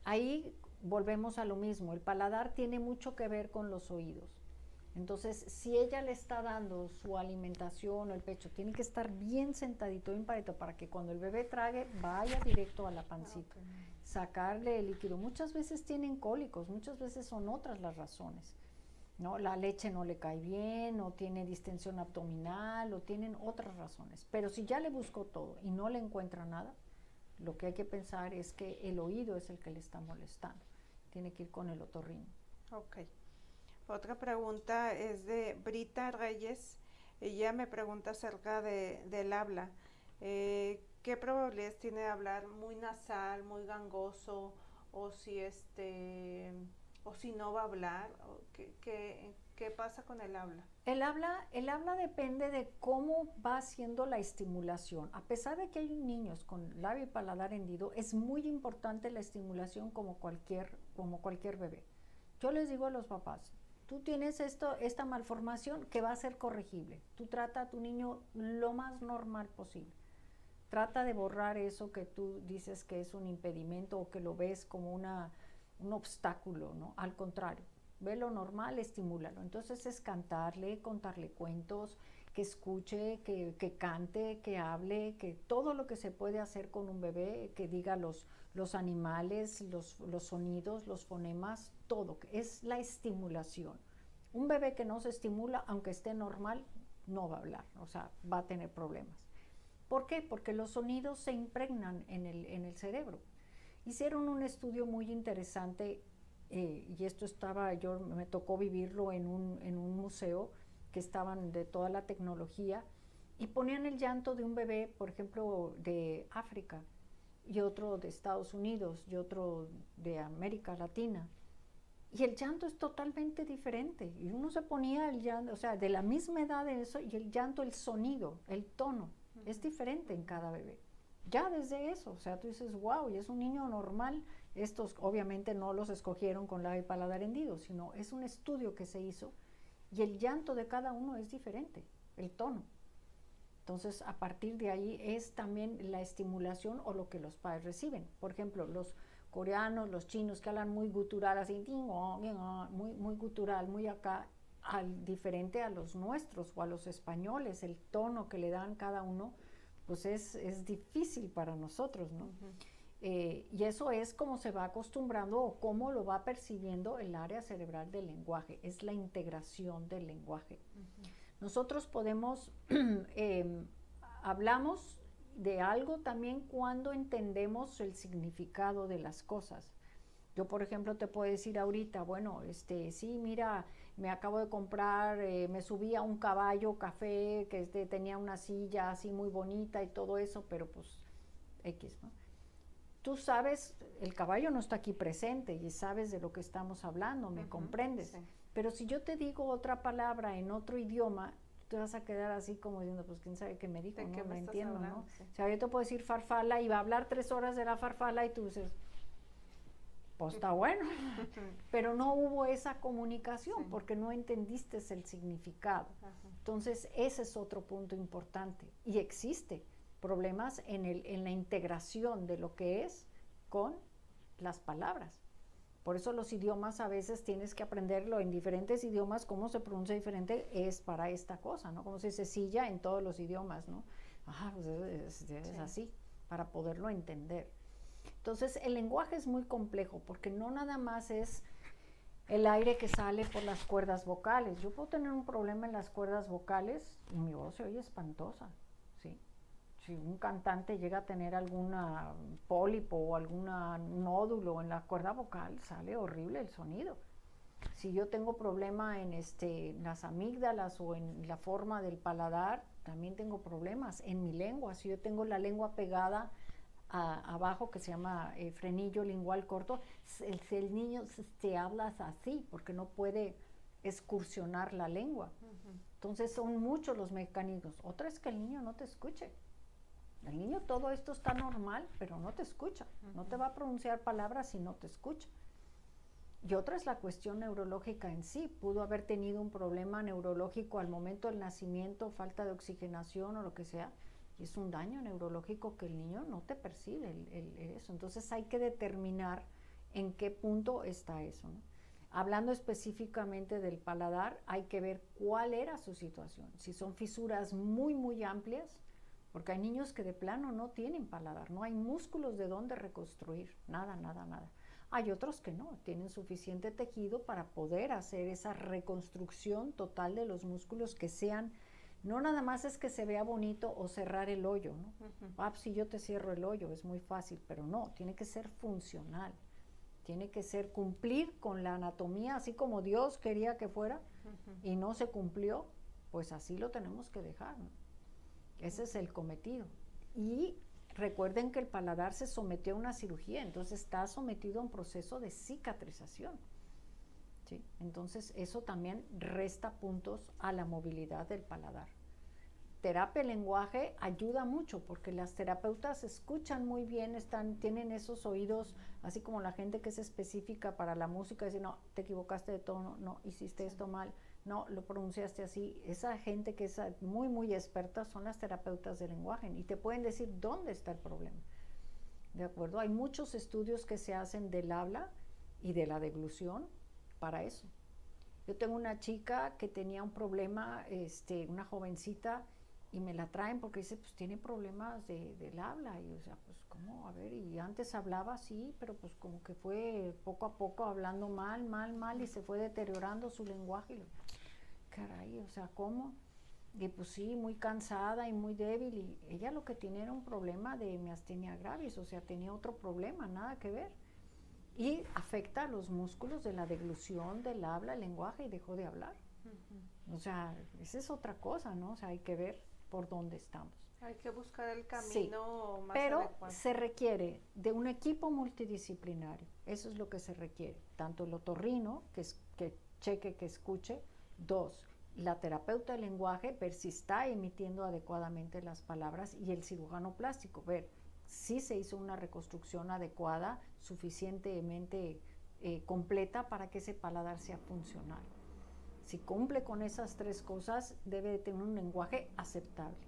ahí volvemos a lo mismo, el paladar tiene mucho que ver con los oídos. Entonces, si ella le está dando su alimentación o el pecho, tiene que estar bien sentadito, bien paradito, para que cuando el bebé trague, vaya directo a la pancita. Sacarle el líquido. Muchas veces tienen cólicos, muchas veces son otras las razones, ¿no? La leche no le cae bien, o tiene distensión abdominal, o tienen otras razones. Pero si ya le buscó todo y no le encuentra nada, lo que hay que pensar es que el oído es el que le está molestando. Tiene que ir con el otorrino. Ok. Otra pregunta es de Brita Reyes. Ella me pregunta acerca del habla. ¿Qué probabilidades tiene de hablar muy nasal, muy gangoso, o si o si no va a hablar, o qué pasa con el habla. El habla depende de cómo va haciendo la estimulación. A pesar de que hay niños con labio y paladar hendido, es muy importante la estimulación como cualquier bebé. Yo les digo a los papás, tú tienes esta malformación que va a ser corregible. Tú trata a tu niño lo más normal posible. Trata de borrar eso que tú dices que es un impedimento o que lo ves como un obstáculo, ¿no? Al contrario, ve lo normal, estimúlalo. Entonces es cantarle, contarle cuentos, que escuche, que cante, que hable, que todo lo que se puede hacer con un bebé, que diga los animales, los sonidos, los fonemas, todo. Es la estimulación. Un bebé que no se estimula, aunque esté normal, no va a hablar, o sea, va a tener problemas. ¿Por qué? Porque los sonidos se impregnan en el cerebro. Hicieron un estudio muy interesante, y esto me tocó vivirlo en un museo que estaban de toda la tecnología, y ponían el llanto de un bebé, por ejemplo, de África, y otro de Estados Unidos, y otro de América Latina. Y el llanto es totalmente diferente. Y uno se ponía el llanto, o sea, de la misma edad de eso, y el llanto, el sonido, el tono, es diferente en cada bebé. Ya desde eso, o sea, tú dices, wow, y es un niño normal. Estos obviamente no los escogieron con labio y paladar hendido, sino es un estudio que se hizo, y el llanto de cada uno es diferente, el tono. Entonces, a partir de ahí es también la estimulación o lo que los padres reciben. Por ejemplo, los coreanos, los chinos que hablan muy gutural, así, muy gutural, muy acá, diferente a los nuestros o a los españoles, el tono que le dan cada uno, pues es difícil para nosotros, ¿no? Y eso es como se va acostumbrando o cómo lo va percibiendo el área cerebral del lenguaje, es la integración del lenguaje. Nosotros podemos, hablamos de algo también cuando entendemos el significado de las cosas. Yo, por ejemplo, te puedo decir ahorita, bueno, sí, mira, me acabo de comprar, me subí a un caballo café que tenía una silla así muy bonita y todo eso, pero pues X, ¿no? Tú sabes, el caballo no está aquí presente y sabes de lo que estamos hablando, ¿me comprendes? Sí. Pero si yo te digo otra palabra en otro idioma, te vas a quedar así como diciendo, pues quién sabe qué me dijo, no me entiendo, ¿no? Sí. O sea, yo te puedo decir farfala y va a hablar 3 horas de la farfala y tú dices, pues está bueno, pero no hubo esa comunicación porque no entendiste el significado. Entonces, ese es otro punto importante y existe problemas en la integración de lo que es con las palabras. Por eso los idiomas a veces tienes que aprenderlo en diferentes idiomas, cómo se pronuncia diferente es para esta cosa, ¿no? Como se dice silla en todos los idiomas, ¿no? Pues es así, para poderlo entender. Entonces, el lenguaje es muy complejo porque no nada más es el aire que sale por las cuerdas vocales. Yo puedo tener un problema en las cuerdas vocales y mi voz se oye espantosa, ¿sí? Si un cantante llega a tener alguna pólipo o algún nódulo en la cuerda vocal, sale horrible el sonido. Si yo tengo problema en las amígdalas o en la forma del paladar, también tengo problemas en mi lengua. Si yo tengo la lengua pegada abajo, que se llama frenillo lingual corto, el niño se habla así porque no puede excursionar la lengua. Entonces son muchos los mecanismos. Otra es que el niño no te escuche. El niño todo esto está normal, pero no te escucha. No te va a pronunciar palabras si no te escucha. Y otra es la cuestión neurológica en sí. Pudo haber tenido un problema neurológico al momento del nacimiento, falta de oxigenación o lo que sea, y es un daño neurológico que el niño no te percibe eso. Entonces hay que determinar en qué punto está eso, ¿no? Hablando específicamente del paladar, hay que ver cuál era su situación. Si son fisuras muy, muy amplias, porque hay niños que de plano no tienen paladar, no hay músculos de dónde reconstruir, nada. Hay otros que no, tienen suficiente tejido para poder hacer esa reconstrucción total de los músculos que sean, no nada más es que se vea bonito o cerrar el hoyo, ¿no? Si yo te cierro el hoyo, es muy fácil, pero no, tiene que ser funcional, tiene que ser cumplir con la anatomía, así como Dios quería que fuera, y no se cumplió, pues así lo tenemos que dejar, ¿no? Ese es el cometido. Y recuerden que el paladar se sometió a una cirugía, entonces está sometido a un proceso de cicatrización. ¿sí? Entonces eso también resta puntos a la movilidad del paladar. Terapia de lenguaje ayuda mucho porque las terapeutas escuchan muy bien, tienen esos oídos, así como la gente que es específica para la música, dice, no, te equivocaste de tono, no, hiciste esto mal, no, lo pronunciaste así. Esa gente que es muy, muy experta son las terapeutas de lenguaje y te pueden decir dónde está el problema. ¿De acuerdo? Hay muchos estudios que se hacen del habla y de la deglución para eso. Yo tengo una chica que tenía un problema, una jovencita, y me la traen porque dice, pues tiene problemas del habla. Y o sea, pues cómo, a ver, y antes hablaba así, pero pues como que fue poco a poco hablando mal, y se fue deteriorando su lenguaje. Y caray, o sea, ¿cómo? Y pues sí, muy cansada y muy débil. Y ella lo que tiene era un problema de miastenia gravis, o sea, tenía otro problema, nada que ver. Y afecta a los músculos de la deglución, del habla, el lenguaje, y dejó de hablar. O sea, esa es otra cosa, ¿no? O sea, hay que ver por dónde estamos. Hay que buscar el camino sí, más pero adecuado. se requiere de un equipo multidisciplinario. Eso es lo que se requiere. Tanto el otorrino, que cheque, que escuche. 2, la terapeuta del lenguaje, ver si está emitiendo adecuadamente las palabras, y el cirujano plástico, ver si se hizo una reconstrucción adecuada, suficientemente completa para que ese paladar sea funcional. Si cumple con esas 3 cosas, debe de tener un lenguaje aceptable.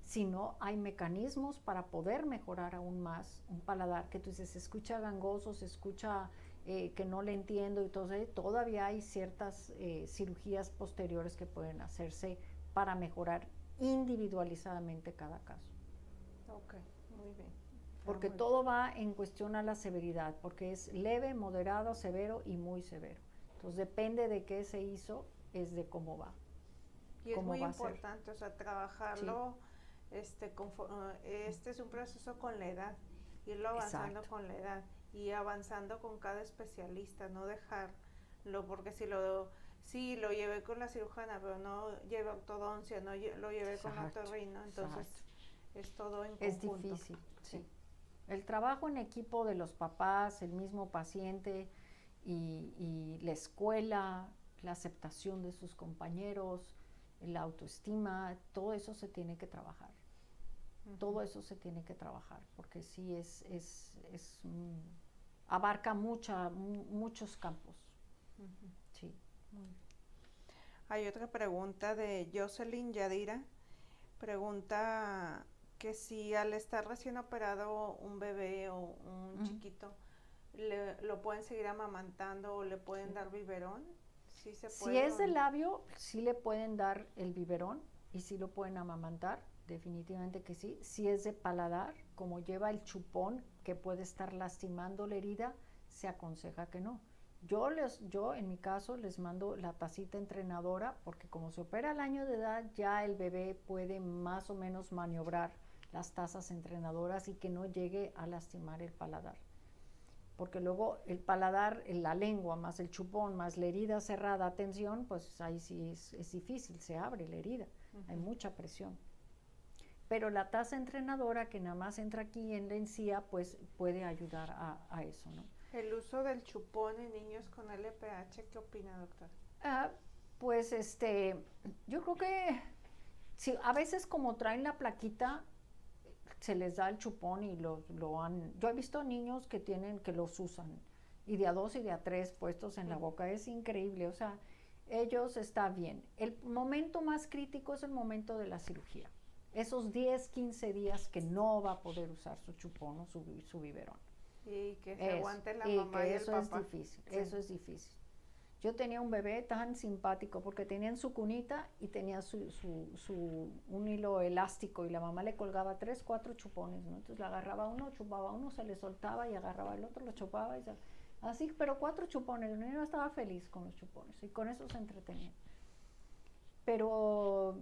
Si no, hay mecanismos para poder mejorar aún más un paladar que tú dices, se escucha gangoso, se escucha que no le entiendo, y todavía hay ciertas cirugías posteriores que pueden hacerse para mejorar individualizadamente cada caso. Ok, muy bien. Porque todo va en cuestión a la severidad, porque es leve, moderado, severo y muy severo. Entonces depende de qué se hizo, es de cómo va. Y es muy importante, o sea, trabajarlo, sí. Este es un proceso con la edad, irlo avanzando con la edad y avanzando con cada especialista, no dejarlo, porque si lo llevé con la cirujana, pero no llevé ortodoncia, no lo llevé con otorrino, entonces es todo en conjunto. Es difícil, sí. El trabajo en equipo de los papás, el mismo paciente y la escuela, la aceptación de sus compañeros, la autoestima, todo eso se tiene que trabajar. Todo eso se tiene que trabajar, porque sí abarca muchos campos. Sí. Hay otra pregunta de Jocelyn Yadira. Pregunta que si al estar recién operado un bebé o un chiquito, ¿lo pueden seguir amamantando o le pueden dar biberón? ¿Sí se puede? Si es de labio, sí le pueden dar el biberón y sí lo pueden amamantar, definitivamente que sí. Si es de paladar, como lleva el chupón que puede estar lastimando la herida, se aconseja que no. Yo en mi caso les mando la tacita entrenadora, porque como se opera al año de edad, ya el bebé puede más o menos maniobrar las tazas entrenadoras y que no llegue a lastimar el paladar. Porque luego el paladar, la lengua, más el chupón, más la herida cerrada, tensión, pues ahí sí es difícil, se abre la herida, hay mucha presión. Pero la taza entrenadora, que nada más entra aquí en la encía, pues puede ayudar a eso, ¿no? El uso del chupón en niños con LPH, ¿qué opina, doctora? Pues yo creo que sí, a veces como traen la plaquita, se les da el chupón y yo he visto niños que los usan, y de a 2 y de a 3 puestos en la boca, es increíble, o sea, ellos está bien. El momento más crítico es el momento de la cirugía, esos 10, 15 días que no va a poder usar su chupón o su biberón. Y que se aguante la mamá y el papá. Eso es difícil, eso es difícil. Yo tenía un bebé tan simpático porque tenía en su cunita y tenía un hilo elástico y la mamá le colgaba 3, 4 chupones, ¿no? Entonces le agarraba uno, chupaba uno, se le soltaba y agarraba el otro, lo chupaba y así, pero 4 chupones. El niño estaba feliz con los chupones y con eso se entretenía. Pero,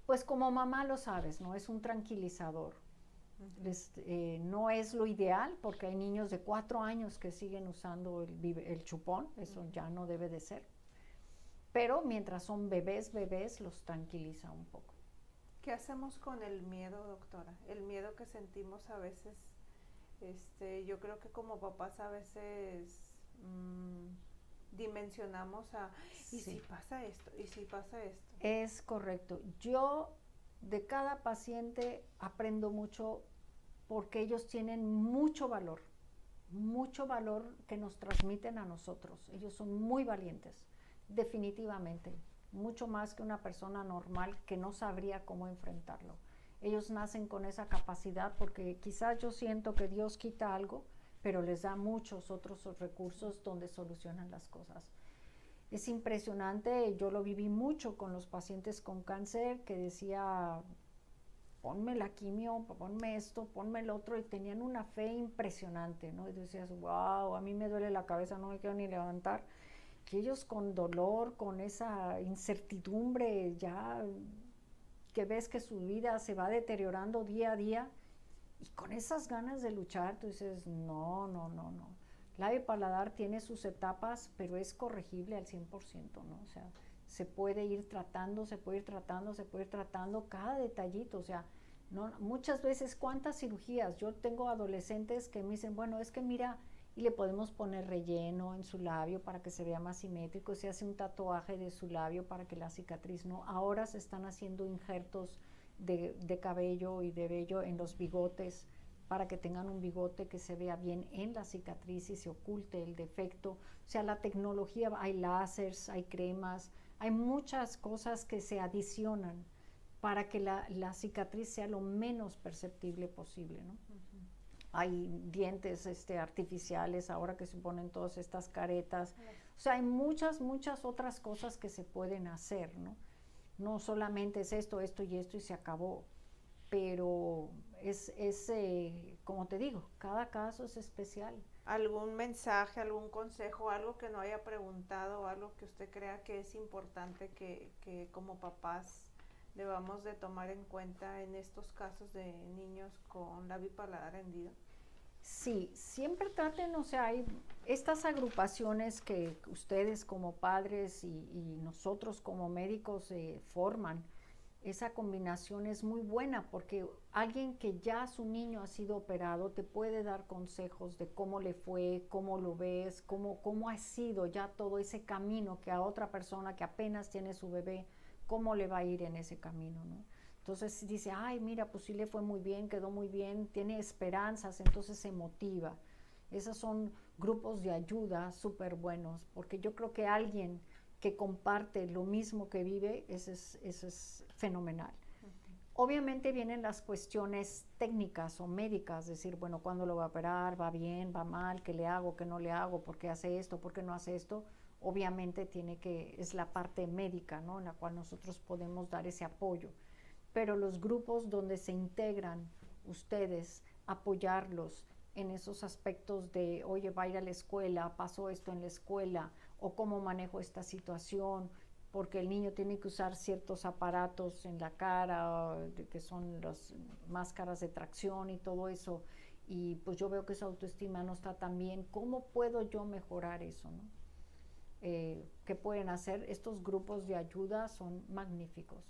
pues como mamá lo sabes, ¿no? Es un tranquilizador. No es lo ideal porque hay niños de 4 años que siguen usando el chupón, eso ya no debe de ser, pero mientras son bebés los tranquiliza un poco. ¿Qué hacemos con el miedo, doctora? El miedo que sentimos a veces, yo creo que como papás a veces dimensionamos a, y Sí. si pasa esto, y si pasa esto. Es correcto. Yo de cada paciente aprendo mucho porque ellos tienen mucho valor que nos transmiten a nosotros. Ellos son muy valientes, definitivamente, mucho más que una persona normal que no sabría cómo enfrentarlo. Ellos nacen con esa capacidad porque quizás yo siento que Dios quita algo, pero les da muchos otros recursos donde solucionan las cosas. Es impresionante, yo lo viví mucho con los pacientes con cáncer que decía, ponme la quimio, ponme esto, ponme el otro, y tenían una fe impresionante, ¿no? Y decías, wow, a mí me duele la cabeza, no me quiero ni levantar. Que ellos con dolor, con esa incertidumbre, ya que ves que su vida se va deteriorando día a día, y con esas ganas de luchar, tú dices, no. Labio y paladar tiene sus etapas, pero es corregible al 100%, ¿no? O sea, se puede ir tratando cada detallito, o sea, no, muchas veces, ¿cuántas cirugías? Yo tengo adolescentes que me dicen, bueno, es que mira, y le podemos poner relleno en su labio para que se vea más simétrico, se hace un tatuaje de su labio para que la cicatriz no, ahora se están haciendo injertos de cabello y de vello en los bigotes para que tengan un bigote que se vea bien en la cicatriz y se oculte el defecto. O sea, la tecnología, hay láseres, hay cremas, hay muchas cosas que se adicionan para que la cicatriz sea lo menos perceptible posible, ¿no? Uh-huh. Hay dientes artificiales ahora que se ponen todas estas caretas. O sea, hay muchas otras cosas que se pueden hacer, ¿no? No solamente es esto y se acabó, pero como te digo, cada caso es especial. ¿Algún mensaje, algún consejo, algo que no haya preguntado, algo que usted crea que es importante que como papás debamos de tomar en cuenta en estos casos de niños con labio y paladar hendido? Sí, siempre traten, o sea, hay estas agrupaciones que ustedes como padres y nosotros como médicos forman. Esa combinación es muy buena porque alguien que ya su niño ha sido operado te puede dar consejos de cómo le fue, cómo lo ves, cómo ha sido ya todo ese camino que a otra persona que apenas tiene su bebé, cómo le va a ir en ese camino, ¿no? Entonces dice, ay, mira, pues sí le fue muy bien, quedó muy bien, tiene esperanzas, entonces se motiva. Esos son grupos de ayuda súper buenos, porque yo creo que alguien que comparte lo mismo que vive, eso es fenomenal. Uh-huh. Obviamente vienen las cuestiones técnicas o médicas, decir, bueno, ¿cuándo lo va a operar? ¿Va bien? ¿Va mal? ¿Qué le hago? ¿Qué no le hago? ¿Por qué hace esto? ¿Por qué no hace esto? Obviamente es la parte médica, ¿no? En la cual nosotros podemos dar ese apoyo. Pero los grupos donde se integran ustedes, apoyarlos en esos aspectos de, oye, va a ir a la escuela, pasó esto en la escuela, o cómo manejo esta situación, porque el niño tiene que usar ciertos aparatos en la cara, que son las máscaras de tracción y todo eso, y pues yo veo que su autoestima no está tan bien, ¿cómo puedo yo mejorar eso, no? ¿Qué pueden hacer? Estos grupos de ayuda son magníficos.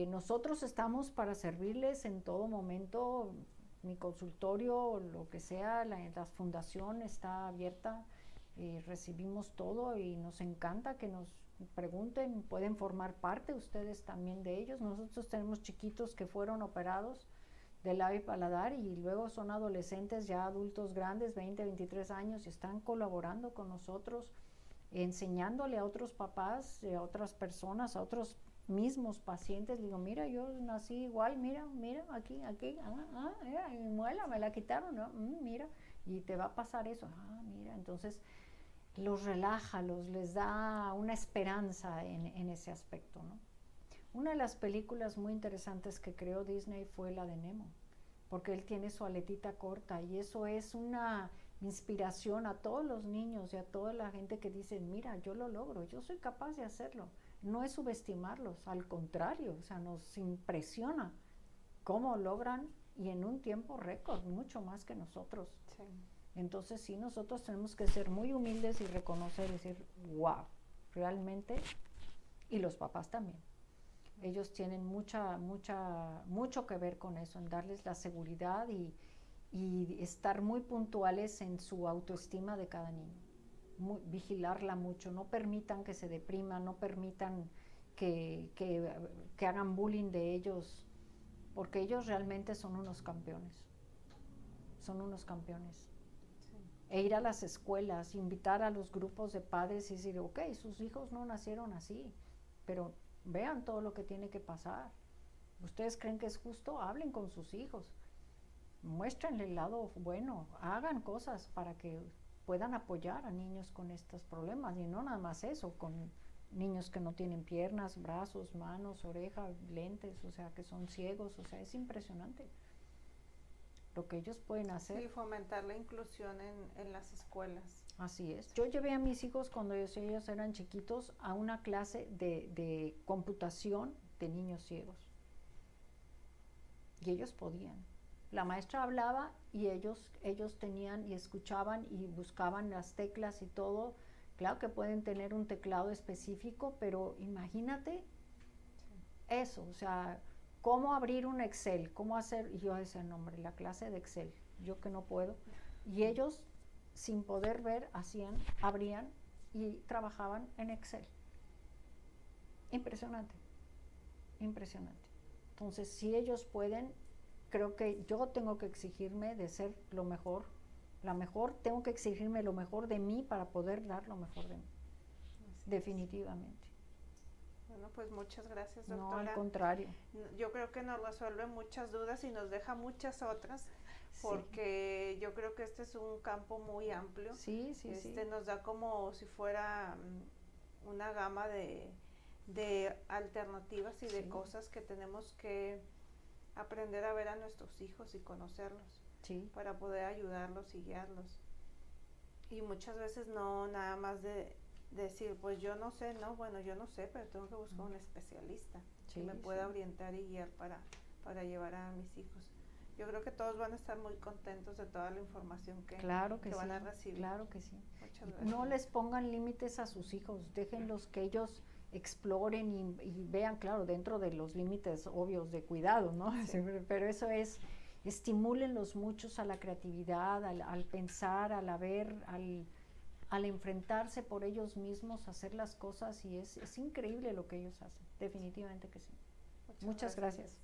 Nosotros estamos para servirles en todo momento, mi consultorio, lo que sea, la fundación está abierta, recibimos todo y nos encanta que nos pregunten, pueden formar parte ustedes también de ellos. Nosotros tenemos chiquitos que fueron operados de labio y paladar y luego son adolescentes, ya adultos grandes, 20, 23 años, y están colaborando con nosotros, enseñándole a otros papás, a otras personas, a otros mismos pacientes. Digo, mira, yo nací igual, mira, aquí, mi muela me la quitaron, ¿no? Mira, y te va a pasar eso, mira, entonces los relaja, les da una esperanza en ese aspecto, ¿no? Una de las películas muy interesantes que creó Disney fue la de Nemo, porque él tiene su aletita corta y eso es una inspiración a todos los niños y a toda la gente que dice, mira, yo lo logro, yo soy capaz de hacerlo. No es subestimarlos, al contrario, o sea, nos impresiona cómo logran y en un tiempo récord, mucho más que nosotros. Sí. Entonces sí, nosotros tenemos que ser muy humildes y reconocer y decir, wow, realmente, y los papás también. Ellos tienen mucho que ver con eso, en darles la seguridad y y estar muy puntuales en su autoestima de cada niño. Vigilarla mucho, no permitan que se depriman, no permitan que hagan bullying de ellos, porque ellos realmente son unos campeones, son unos campeones. Sí. E ir a las escuelas, invitar a los grupos de padres y decir, ok, sus hijos no nacieron así, pero vean todo lo que tiene que pasar. ¿Ustedes creen que es justo? Hablen con sus hijos, muéstrenle el lado bueno, hagan cosas para que puedan apoyar a niños con estos problemas, y no nada más eso, con niños que no tienen piernas, brazos, manos, orejas, lentes, o sea, que son ciegos, o sea, es impresionante lo que ellos pueden hacer. Sí, fomentar la inclusión en las escuelas. Así es. Yo llevé a mis hijos cuando ellos eran chiquitos a una clase de computación de niños ciegos. Y ellos podían. La maestra hablaba y ellos tenían y escuchaban y buscaban las teclas y todo. Claro que pueden tener un teclado específico, pero imagínate eso, o sea, cómo abrir un Excel, cómo hacer, y yo ese nombre, la clase de Excel, yo que no puedo, y ellos sin poder ver abrían y trabajaban en Excel. Impresionante, impresionante. Entonces, si ellos pueden, creo que yo tengo que exigirme de ser lo mejor, la mejor, tengo que exigirme lo mejor de mí para poder dar lo mejor de mí. Definitivamente. Bueno, pues muchas gracias, doctora. No, al contrario. Yo creo que nos resuelve muchas dudas y nos deja muchas otras, porque yo creo que este es un campo muy amplio. Sí. Nos da como si fuera una gama de alternativas y de cosas que tenemos que aprender a ver a nuestros hijos y conocerlos, para poder ayudarlos y guiarlos. Y muchas veces no nada más de decir, pues yo no sé, no, bueno, yo no sé, pero tengo que buscar un especialista que me pueda orientar y guiar para llevar a mis hijos. Yo creo que todos van a estar muy contentos de toda la información que van a recibir. Claro que sí. Muchas gracias. No les pongan límites a sus hijos, déjenlos que ellos exploren y vean, claro, dentro de los límites obvios de cuidado, ¿no? Sí. Pero eso es, estimúlenlos muchos a la creatividad, al pensar, al haber, al enfrentarse por ellos mismos, a hacer las cosas, y es increíble lo que ellos hacen, definitivamente que sí. Muchas gracias.